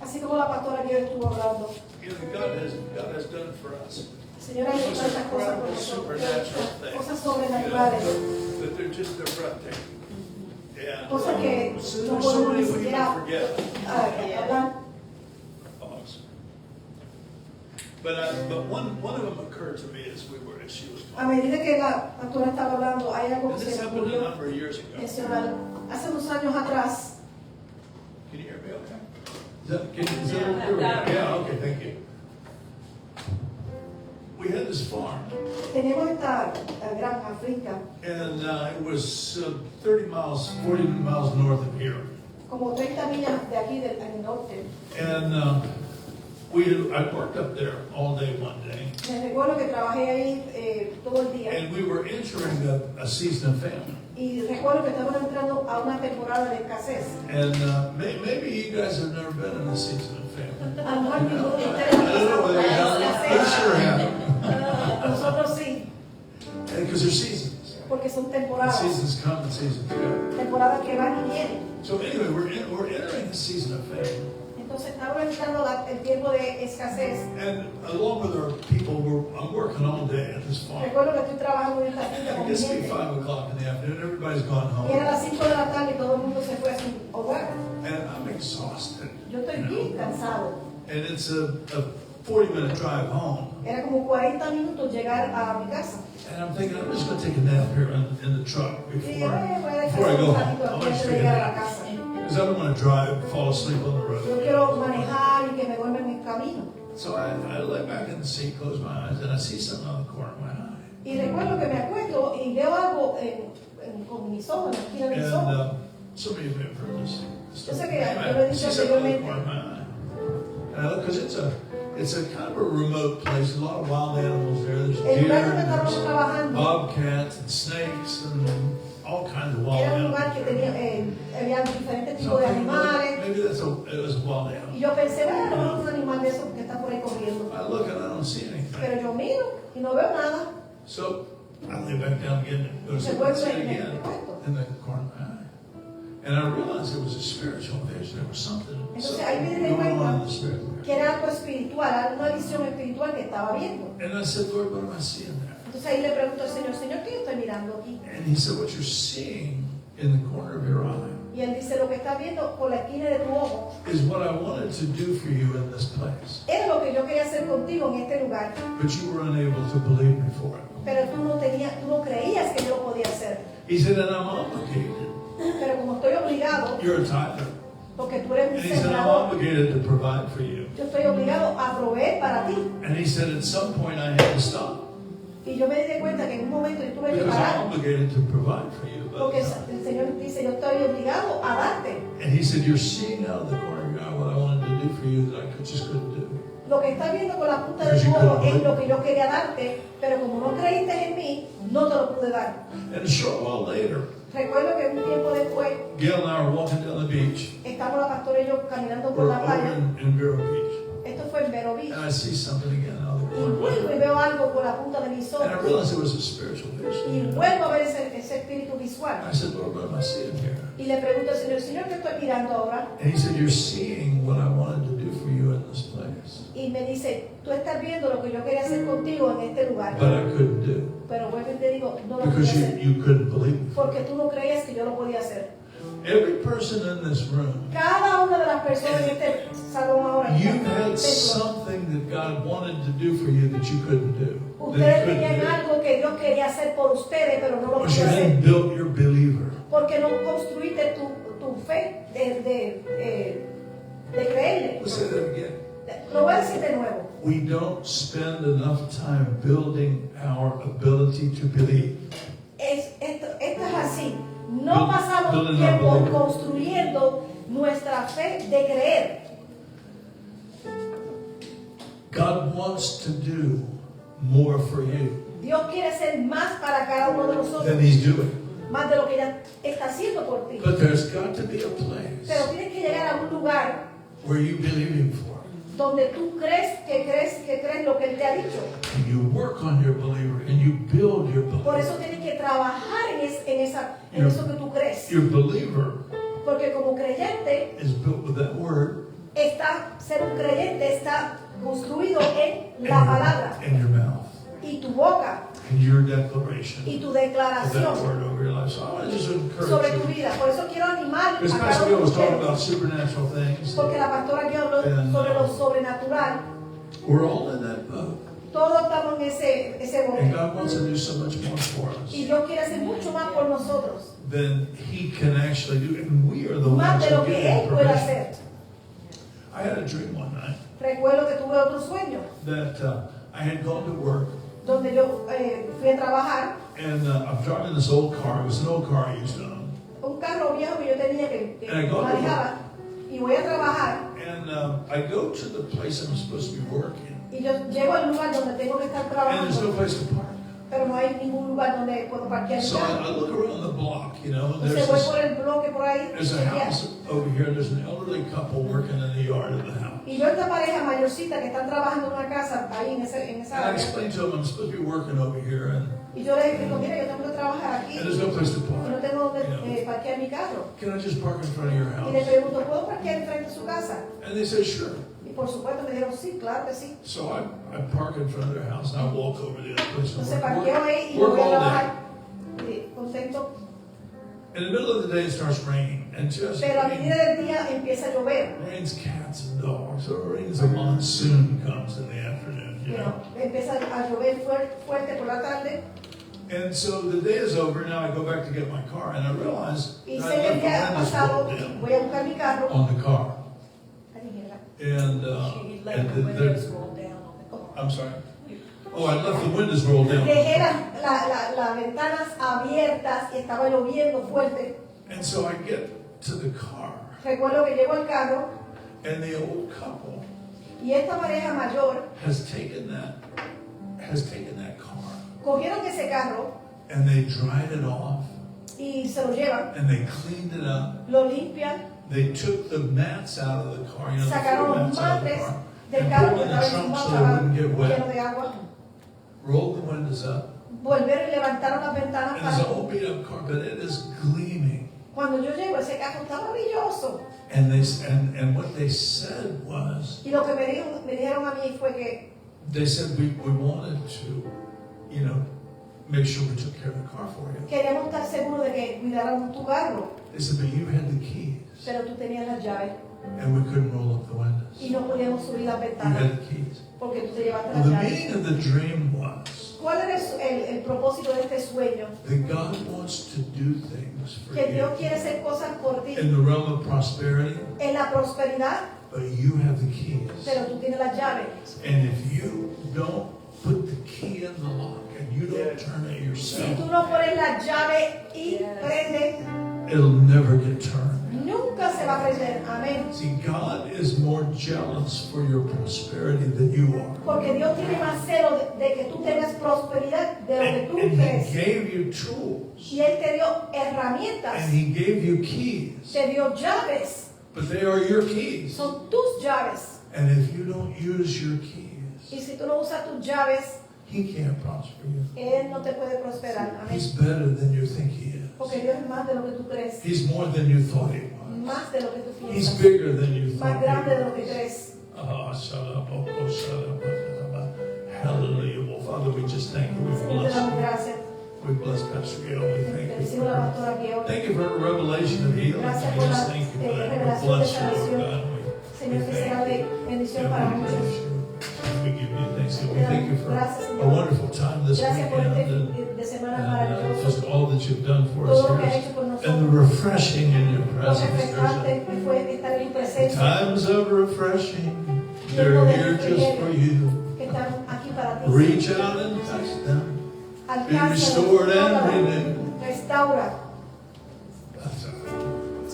Así como la pastora que estuvo hablando, you know, God has done for us. Señora, hay Those tantas cosas por incredible nosotros, supernatural things. cosas You sobrenaturales, know, that they're breathtaking. Yeah. cosas que So no there's so podemos many ni we siquiera can forget. hablar. Awesome. But one of them occurred to me as she was A talking. medida que la pastora estaba hablando, hay algo And que this se me happened a ocurrió number of years ago. mencionar. Hace unos años atrás, Can you hear me okay? Is that okay? Yeah, okay, thank you. We had this farm, teníamos esta granja finca, and it was 40 miles north of here. como 30 millas de aquí del en el norte. And I worked up there all day one day, Me recuerdo que trabajé ahí todo el día. and we were entering a season of famine. Y recuerdo que estábamos entrando a una temporada de escasez. And maybe you guys have never been in a season of famine. A lo mejor ninguno de I ustedes don't know ha whether you pasado have. por I escasez. sure have. Nosotros sí, Because there's seasons. porque son And temporadas. seasons come and seasons go. Temporadas que van y vienen. So anyway, we're entering a season of famine. Entonces estamos entrando el tiempo de escasez. And along with our people, I'm working all day at this farm. Recuerdo que estoy trabajando en esta finca It con mi gets to be gente. 5 o'clock in the afternoon, everybody's gone Y era home. las 5 de la tarde y todo el mundo se fue a su hogar. And I'm exhausted. Yo estoy you bien know. cansado. And it's a 40-minute drive home. Era como 40 minutos llegar a mi casa. And I'm thinking, I'm just going to take a nap here in the truck Y before voy a I dejar go un home. ratito I aquí want to antes de take a llegar a la nap. casa. Because I don't want to drive, fall asleep on the Yo road. quiero manejar y que me duerma en el camino. So I lay back in the seat, close my eyes, and I see something on the corner of my eye. Y recuerdo que me acuesto y veo algo con mis ojos, en la esquina de mis And owos. some of you may have heard this. Yo sé que Anyway, yo lo he I dicho see something on the anteriormente. corner of my eye. And I look, because it's a kind of a remote place. A lot of wild animals there. There's El deer, lugar donde and estábamos there's trabajando bobcats and snakes and all kinds of wild era un lugar animals. que tenía, había diferentes So tipos de I'm thinking, animales. maybe it was a wild Y animal. yo pensé, bueno, no es un animal de esos que está por ahí corriendo. I look and I don't see anything. Pero yo miro y no veo nada. So I lay back down again and go to Se sleep. vuelve I see it en again el cuarto. in the corner of my eye. And I realized it was a spiritual vision. There was something Entonces ahí me di going on in cuenta the spirit. que era algo espiritual, una visión espiritual que estaba viendo. And I said, Lord, what am I seeing there? Entonces ahí le pregunto al Señor, Señor, ¿qué estoy mirando aquí? And he said, what you're seeing in the corner of your eye Y él dice, lo que estás viendo por la esquina de tu ojo is what I wanted to do for you in this place. era lo que yo quería hacer contigo en este lugar. But you were unable to believe me for it. Pero tú no creías que yo lo podía hacer. He said, and I'm obligated pero como estoy obligado, You're a tither. porque tú eres And un he said, I'm sembrador, obligated to provide for you. yo estoy obligado a proveer para ti. And he said, at some point I had to stop Y yo me di cuenta que en un momento yo tuve que because I'm parar, obligated to provide for you. porque But, el Señor dice, yo estoy obligado a darte. and he said, you're seeing out of the corner of your eye what I wanted to do for you that I just couldn't do. Lo que estás viendo con la punta de tu ojo es lo que yo quería darte, pero como no creíste en mí, no te lo pude dar. And a short while later, Recuerdo que un tiempo después, Gail and I were walking down the beach. estamos la pastora y yo caminando por We're la over playa. in Vero Beach. Esto fue en Vero Beach. And I see something again out of the Y corner of my vuelvo y eye. veo algo por la punta de mis And I ojos. realized it was a spiritual vision. Y you know. vuelvo a ver ese espíritu visual. I said, Lord, what am I seeing here? Y le pregunto al Señor, Señor, ¿qué estoy mirando ahora? And he said, you're seeing what I wanted to do for you in this place. Y me dice, tú estás viendo lo que yo quería hacer contigo en este lugar. But I couldn't do. Pero vuelvo y te digo, no lo pude Because hacer. you couldn't believe. Porque tú no creías que yo lo podía hacer. Every person in this room, Cada una de las personas en este salón ahora, en you este had templo, something that God wanted to do for you that you couldn't do. ustedes That you tenían couldn't do. algo que Dios quería hacer por ustedes, pero no lo Because you podía hacer. hadn't built your believer. Porque no construiste tu fe de creerle. Let's say that again. Lo voy a decir de nuevo. We don't spend enough time building our ability to believe. Esto es así. No pasamos Building our tiempo belief. construyendo nuestra fe de creer. God wants to do more for you Dios quiere hacer más para cada uno de nosotros, than He's doing. más de lo que ya está haciendo por ti. But there's got to be a place Pero tienes que llegar a un lugar where you believe Him for. donde tú crees lo que Él te ha dicho. And you work on your believer and you build your Por believer. eso tienes que trabajar en eso que tú crees. Your believer Porque como creyente, is built with that word ser un creyente está construido en la palabra in your mouth y tu boca and your declaration y tu of that declaración word over your life. So I want to just sobre tu encourage you. vida. Por eso quiero animar Because a cada Pastor uno Bill de was talking ustedes. about supernatural things. Porque la pastora aquí habló sobre lo sobrenatural. We're all in that boat. Todos estamos en ese And bote. God wants to do so much more for us Y Dios quiere hacer mucho más por nosotros. than He can actually do. And we are the Más ones de lo who que give Él Him puede permission. hacer. I had a dream one night Recuerdo que tuve otro sueño that I had gone to work donde yo fui a trabajar. and I'm driving this old car. It was an old car I used to own. Un carro viejo que yo tenía que And I go to manejaba. Y voy a trabajar. And I go to the place I'm supposed to be working. Y yo llego al lugar donde tengo que estar And there's no trabajando. place to park. Pero no hay ningún lugar donde puedo parquear mi So carro. I look around the block, you know, and Entonces voy there's por el bloque por ahí. a house over here. There's an elderly couple working in the yard of the house. Y yo esta pareja mayorcita que están trabajando en una casa ahí en esa And I área. explained to them I'm supposed to be working over here and Y yo les explico, mira, yo tengo que trabajar aquí. there's no place to Y no park. tengo donde You know, parquear mi carro. can I just park in front of your Y le house? pregunto, ¿puedo parquear enfrente de su casa? And they said, sure. Y por supuesto me dijeron, sí, claro que sí. So I park in front of their house and I walk over to the other place and Entonces parqueo ahí y work voy a all day. trabajar. Y contento. In the middle of the day it starts raining and just Pero a medida del día empieza a llover. rains cats and dogs. Or rains a monsoon comes in the afternoon, you know. Empieza a llover fuerte por la tarde. And so the day is over. Now I go back to get my car, and I realize Y that sé que el día ha I left the pasado windows y rolled voy a buscar mi carro. down on the car. And, She let and the the- windows roll down on the I'm sorry. Oh, I left the windows rolled down. Dejé las ventanas abiertas y estaba lloviendo fuerte. And so I get to the car, Recuerdo que llego al carro and the old couple y esta pareja mayor has taken that car, cogieron ese carro and they dried it off, y se lo llevan, and they cleaned it up. lo limpian, They took the mats out of the car, you know, the sacaron floor los mats out of the mates car, del and carro put que them in estaba the trunk encima, so they wouldn't get lleno wet. de agua. Rolled the windows up. Volvieron y levantaron las ventanas And it's an para... old beat up car, but it is gleaming. Cuando yo llego, ese carro estaba brilloso. And what they said was, Y lo que me dijeron a mí fue que they said we wanted to, you know, make sure we took care of the car for you. queríamos estar seguros de que cuidáramos tu carro, They said, but you had the keys, pero tú tenías las llaves and we couldn't roll up the windows. y no podíamos subir las You ventanas. had the keys. porque tú te llevaste Well, las the llaves. meaning of the dream was ¿Cuál era el propósito de este sueño? that God wants to do things for Que Dios you quiere hacer cosas por ti in the realm of prosperity, en la prosperidad, but you have the keys. pero tú tienes las llaves. And if you don't put the key in the lock and you don't turn it Si tú yourself, no pones la llave y prende, it'll never get turned. nunca se va a prender. Amén. See, God is more jealous for your prosperity than you are. Porque Dios tiene más celo de que tú tengas prosperidad de lo que And tú He crees. gave you tools. Y Él te dio herramientas, And He gave you keys. te dio llaves, But they are your keys. son tus llaves. And if you don't use your Y keys, si tú no usas tus llaves, He can't prosper you. Él no te puede prosperar. Amén. He's better than you think He is. Porque Dios es más de lo que tú crees, He's more than you thought He was. más de lo que tú He's piensas, bigger than you más thought grande de lo He que was. crees. Hallelujah. Well, Father, we just thank you. We Señor, te damos bless gracias. you. We bless Pastor Gail. We thank you. Bendecimos a la pastora Guión. Thank you for the revelation of healing. Gracias We por just la, thank you for that. revelación We de bless you, sanación. Lord God. Señor, que será de bendición And para we muchos. bless you. We give you thanks. And we thank you for Gracias, a Señor. wonderful time this Gracias por weekend. este And, fin de semana just maravilloso. all that you've done for us Todo lo que ha here. hecho por And nosotros. the refreshing in your Lo presence. refrescante que fue estar en tu There's presencia. times of refreshing. They're here just for you. Que están aquí para ti. Reach out and touch them. Alcánzalos, restored and tócalos, renewed. restaura. That's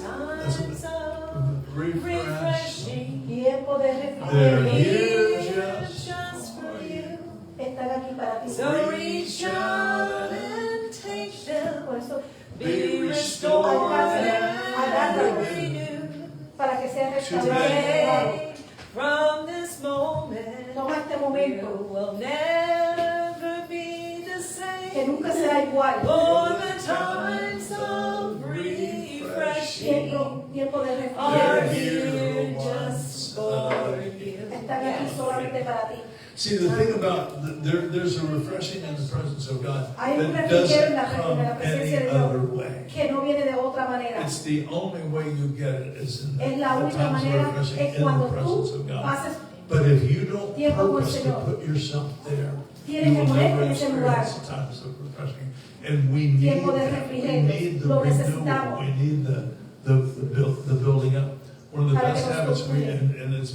Times of refreshing. Tiempo de They're refrigerio. here just just for you. Están aquí para ti. So reach out and take them. Por eso, Be restored and renewed. para que sea restaurado. Today, from this moment, Toma este you momento, will never be the que same. nunca será igual. For the times of refreshing Tiempo de are refrigerio. here just for you. Están aquí solamente para ti. See, the thing about there's a refreshing in the presence of God Hay un that refrigerio en doesn't come la presencia any de other Dios way. que no viene de otra manera. It's the only way you get it is in Es the la única times of manera refreshing es in cuando the presence tú of God. pases, But if you don't tiempo con el purpose to Señor, put yourself there, tienes you que will ponerte never en ese lugar. experience the times of refreshing. And we need Tiempo de that. We refrigerio. need the Lo renewal. necesitamos. We need the building up. One of the Para best que nos habits we construya. and it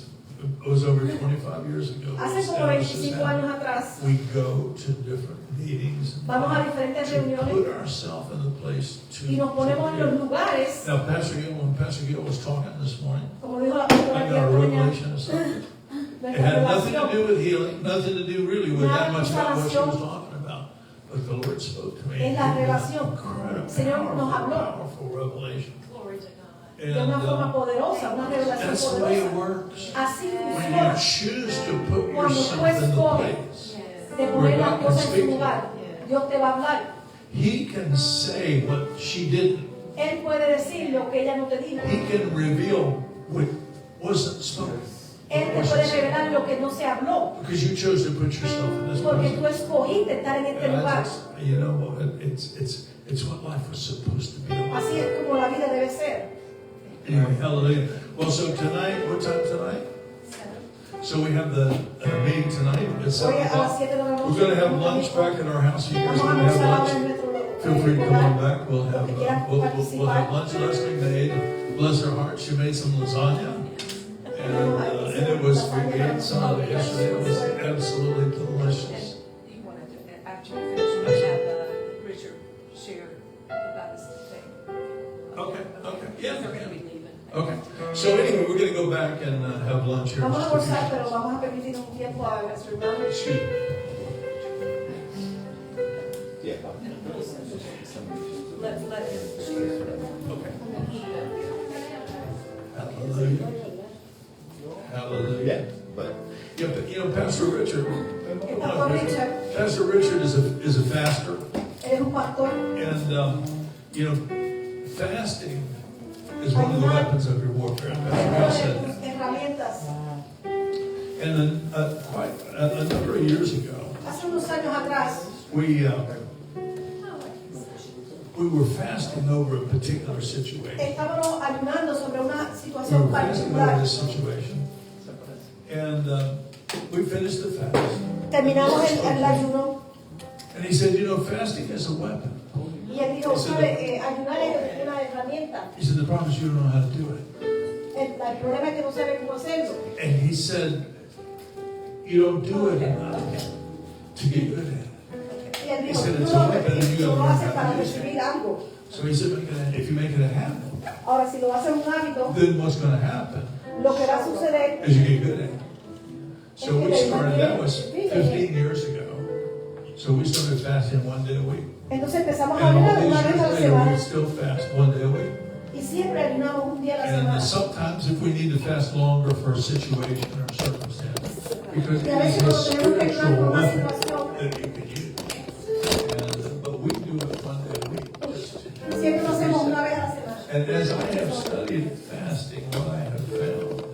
was over 25 years ago. hace como established this 25 habit. años atrás, We go to different meetings vamos a diferentes to reuniones put ourselves in the place y nos ponemos en los to lugares, Now, when Pastor Gill was talking this morning, como dijo la pastora I aquí got a esta mañana, revelation of something. It nuestra had nothing to relación. do with healing, nothing to do really with that Nada much con about what she was sanación. talking about. But the Lord spoke to me. Es la and gave me relación. an incredible, El Señor nos habló. powerful revelation. Glory to God. De una forma poderosa, una revelación That's the way it poderosa. works. Así When you funciona, choose to put Cuando tú yourself in the escoges place, de poner las cosas en su lugar. Dios te va a hablar. He can say what she didn't. Él puede decir lo que ella no te dijo. He can reveal what wasn't spoken. Él te puede revelar lo que no se habló. Because you chose to put yourself in this Porque place. tú escogiste estar en este And I lugar. just, you know, it's what life was supposed to be about. Así es como la vida debe ser. Anyway, hallelujah. Well, so tonight, what time tonight? So we have the meeting tonight at 7 Hoy a las o'clock. 7 de la noche. We're going to have lunch back at our house. You guys Vamos a want to have almorzar ahora en lunch? nuestro Feel free to come on hogar. back. We'll have Los que quieran we'll have participar. lunch. Leslie made, bless her heart, she made some lasagna, and it was we ate some of it yesterday. It was absolutely delicious. He wanted to, after you finish, we'll have Richard share about his thing. Okay, yeah. They're going to be leaving. Okay. So anyway, we're going to go back and have lunch here. in Vamos a just a few almorzar, pero minutes. vamos a permitir un tiempo a nuestro hermano. Excuse me. Let him share. Okay. Hallelujah. Hallelujah. Yeah, but Yeah, but you know, Pastor Richard. Pastor Richard. Pastor Richard is a faster, Él es un pastor. and you know, fasting is one of the weapons of your warfare. Pastor Bill said that. Herramientas. And then, quite a number of years ago, Hace unos años atrás, we were fasting over a particular situation. estábamos ayunando sobre una We situación were fasting over particular. this situation, and we finished the fast. Terminamos el ayuno. And he said, you know, fasting is a weapon. Y él dijo, ¿sabe? Ayunar es una herramienta. He said, the problem is you don't know how to do it. El problema es que no sabe cómo hacerlo. And he said, you don't do it enough to get good at it. Y él He dijo, said, tú it's no a weapon and you lo gotta learn haces how para to use recibir it. algo. So he said, if you make it a habit, Ahora, si lo haces un hábito, then what's going to happen lo que va a suceder is you get good at it. So we started, that was 15 years ago. So we started fasting 1 day a week. entonces empezamos a And all ayunar these una vez a la years later, we semana still fast 1 day a week. y siempre ayunamos un día a la And semana. sometimes if we need to fast longer for a situation or circumstance, because Y it a veces is a cuando tenemos que ayunar por spiritual una weapon situación, that you can use. But we do it 1 day a week. Just siempre lo hacemos una reset. vez a la semana. And as I have studied fasting, what I have found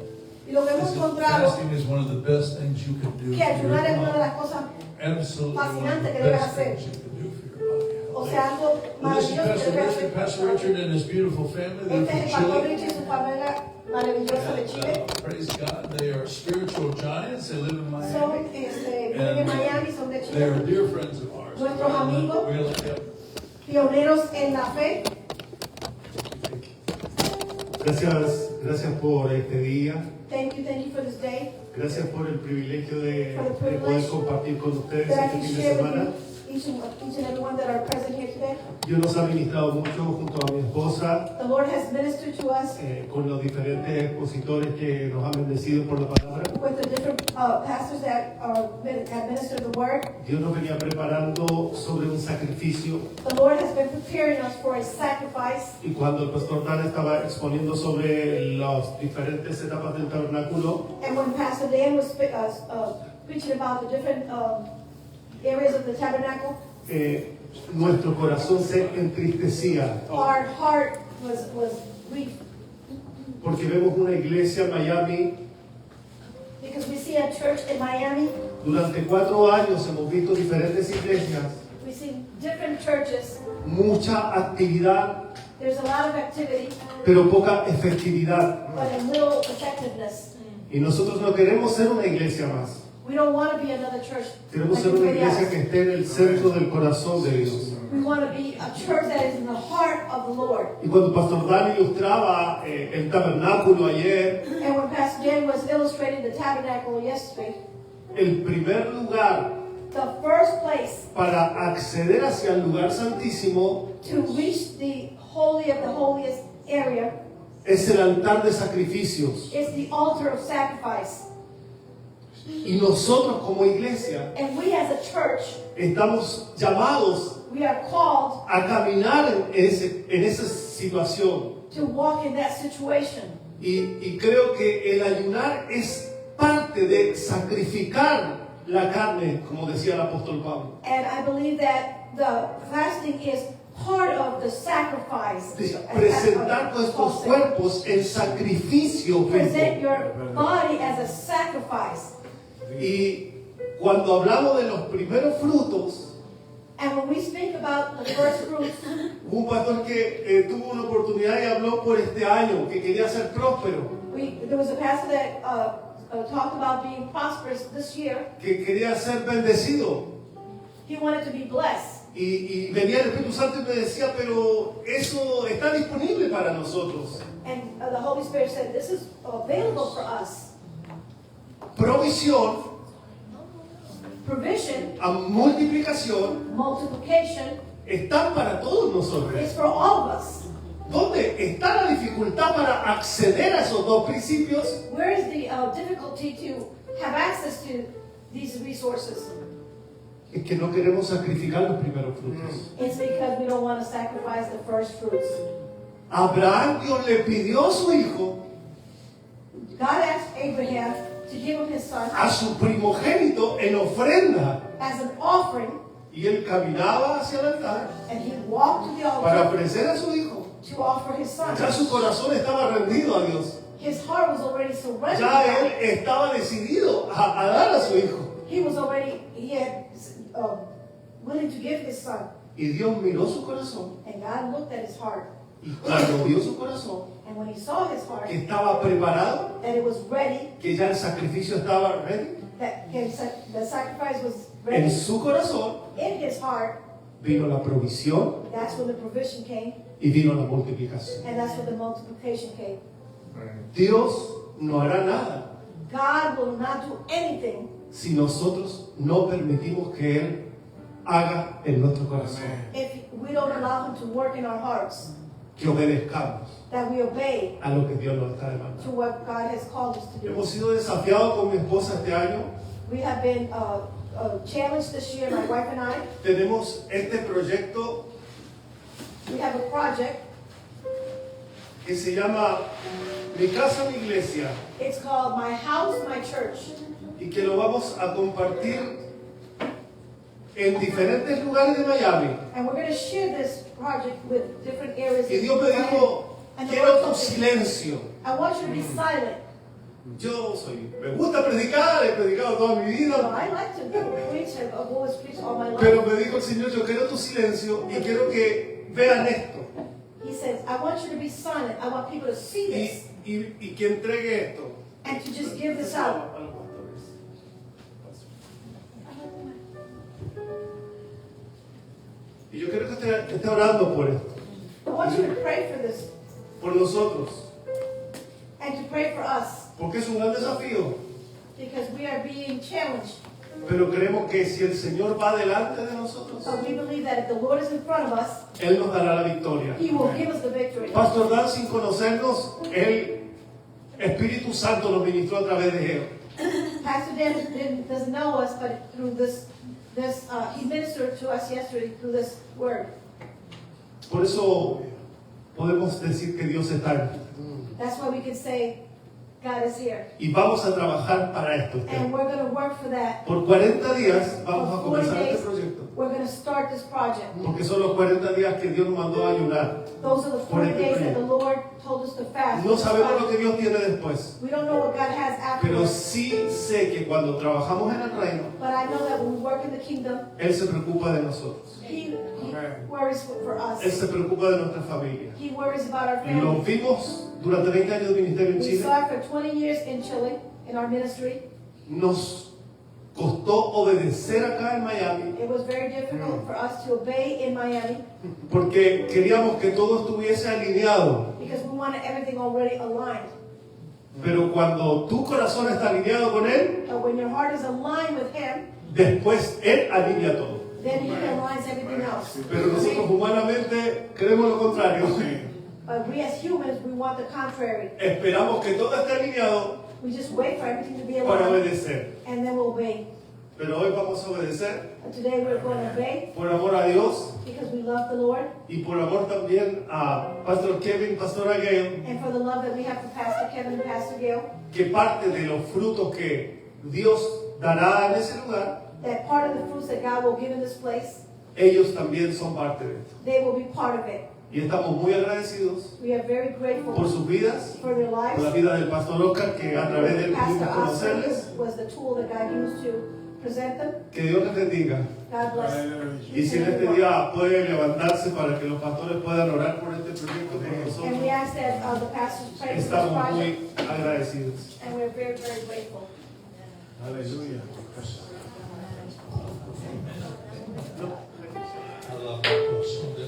Y lo que hemos is that encontrado fasting is one of the best things you can do que for your ayunar es una de body. las cosas, Absolutely one of fascinante the que debes best hacer. things you can do for your body. o sea, algo Well, this is maravilloso que debes hacer. Pastor Richard and his beautiful family. They're Este es el from pastor Chile. Richie y su familia maravillosa de And, Chile. praise God, they are spiritual giants. They live in Son, Miami. viven en Miami, son de They are Chile. dear friends of ours. Nuestros amigos. We like them. Pioneros en la fe. Gracias por este día. Thank you for this day. Gracias por el privilegio de For the poder privilege compartir con ustedes That I este can fin de share semana. with you each and everyone that are present here today. Dios nos ha ministrado mucho junto a mi esposa The Lord has ministered to us con los diferentes expositores que nos han bendecido por la palabra. with the different pastors that administer the word. Dios nos venía preparando sobre un sacrificio The Lord has been preparing us for a sacrifice. y cuando el pastor Dan estaba exponiendo sobre las diferentes etapas del tabernáculo, And when Pastor Dan was preaching about the different areas of the tabernacle, nuestro corazón se entristecía our heart was grieved porque vemos una iglesia en Miami. because we see a church in Miami. Durante 4 años hemos visto diferentes iglesias, We see different churches. mucha actividad, There's a lot of activity, pero poca efectividad. but a little effectiveness. Y nosotros no queremos ser una iglesia más. We don't want to be another church. Queremos like ser una anybody iglesia que else. esté en el centro del corazón de Dios. We want to be a church that is in the heart of the Lord. Y cuando Pastor Dan ilustraba el tabernáculo ayer, And when Pastor Dan was illustrating the tabernacle yesterday, el primer lugar the first place para acceder hacia el lugar santísimo to reach the holy of the holiest area es el altar de sacrificios. is the altar of sacrifice. Y nosotros como iglesia And we as a church, estamos llamados we are called a caminar en esa situación. to walk in that situation. Y creo que el ayunar es parte de sacrificar la carne, como decía el apóstol Pablo. And I believe that the fasting is part of the sacrifice. De presentar nuestros cuerpos en sacrificio Present vivo. your body as a sacrifice. Y cuando hablamos de los primeros frutos, And when we speak about the first fruits, hubo un pastor que tuvo una oportunidad y habló por este año, que quería ser próspero, there was a pastor that talked about being prosperous this year. que quería ser bendecido. He wanted to be blessed. Y venía el Espíritu Santo y me decía, pero eso está disponible para nosotros. And the Holy Spirit said, this is available for us. Provisión, Provision, a multiplicación, multiplication, están para todos nosotros. is for all of us. ¿Dónde está la dificultad para acceder a esos dos principios? Where is the difficulty to have access to these resources? Es que no queremos sacrificar los primeros frutos. It's because we don't want to sacrifice the first fruits. Abraham, Dios le pidió a su hijo, God asked Abraham to give him his son a su primogénito en ofrenda. as an offering, Y él caminaba hacia el altar and he walked to the para altar ofrecer a su hijo. to offer his son. Ya su corazón estaba rendido a Dios. His heart was already surrendered. Ya to él God. estaba decidido a dar a su hijo. He had willing to give his son. Y Dios miró su corazón And God looked at his heart. Y cuando vio su corazón, And when he saw his heart, que estaba preparado, that it was ready, que ya el sacrificio estaba ready, that the sacrifice was en ready su corazón in his heart, vino la provisión that's when the provision came, y vino la multiplicación. and that's when the multiplication came. Dios no hará nada God will not do anything si nosotros no permitimos que Él haga en nuestro corazón, if we don't allow him to work in our hearts, que obedezcamos that we obey a lo que Dios nos está to demandando. what God has called us to do. Hemos sido desafiados con mi esposa este año. We have been challenged this year, my wife and I. Tenemos este proyecto We have a project. que se llama Mi Casa, Mi Iglesia, It's called My House, My Church. y que lo vamos a compartir en diferentes lugares de Miami. And we're going to share this project with different areas. Y in Dios me Miami. dijo, And the quiero Lord tu told me, silencio. I want you to be silent. Me gusta predicar, he predicado toda mi So vida, I like to preach. I've always preached all my pero life. me dijo el Señor, yo quiero tu silencio y quiero que vean esto He says, I want you to be silent. I want people to see this y que entregue esto. and to just give this out. Y yo quiero que esté orando por esto, I want you to pray for this por nosotros, and to pray for us porque es un gran desafío, because we are being challenged. pero creemos que si el Señor va delante de nosotros, So we believe that if the Lord is in front of us, Él nos dará la victoria. He will give us the victory. Pastor Dan, sin conocernos, el Espíritu Santo nos ministró a través de él. Pastor Dan doesn't know us, but through this he ministered to us yesterday through this word. Por eso podemos decir que Dios está aquí. That's why we can say God is here. Y vamos a trabajar para esto. And we're going to work for that. Por 40 días vamos a For 40 comenzar days, este proyecto. we're going to start this project. Porque son los 40 días que Dios nos mandó a ayunar. Those are the 40 days that the Lord told us to fast. No sabemos lo que Dios tiene después. We don't know what God has Pero afterwards. sí sé que cuando trabajamos en el reino, But I know that when we work in the kingdom, Él se preocupa de nosotros. He worries for Él us. se preocupa de nuestra familia. He worries about our Y lo family. vimos durante 20 años de ministerio en We Chile. saw it for 20 years in Chile, in our ministry. Nos costó obedecer acá en Miami It was very difficult for us to obey in Miami porque queríamos que todo estuviese alineado. because we wanted everything already aligned. Pero cuando tu corazón está alineado con Él, But when your heart is aligned with Him, después Él alinea todo. then He aligns everything else. Pero nosotros humanamente creemos lo contrario. But we as humans, we want the contrary. Esperamos que todo esté alineado We just wait for everything to be para aligned obedecer. and then we'll obey. Pero hoy vamos a obedecer But today we're going to obey por amor a Dios because we love the Lord y por amor también a Pastor Kevin, Pastora Gail, and for the love that we have for Pastor Kevin and Pastor Gail. que parte de los frutos que Dios dará en ese lugar, That part of the fruits that God will give in this place, ellos también son parte de esto. they will be part of it. Y estamos muy agradecidos We are very por grateful sus vidas, for their por la lives. vida del Pastor Oscar, que a través de él Pastor pudimos Oscar conocerles. was the tool that God used to present them. Que Dios les bendiga. God bless. Y si en este día puede levantarse para que los pastores puedan orar por este proyecto con And we nosotros, ask that the pastors pray for this estamos project, muy agradecidos. and we're very, very grateful. Aleluya. Alaba corazón de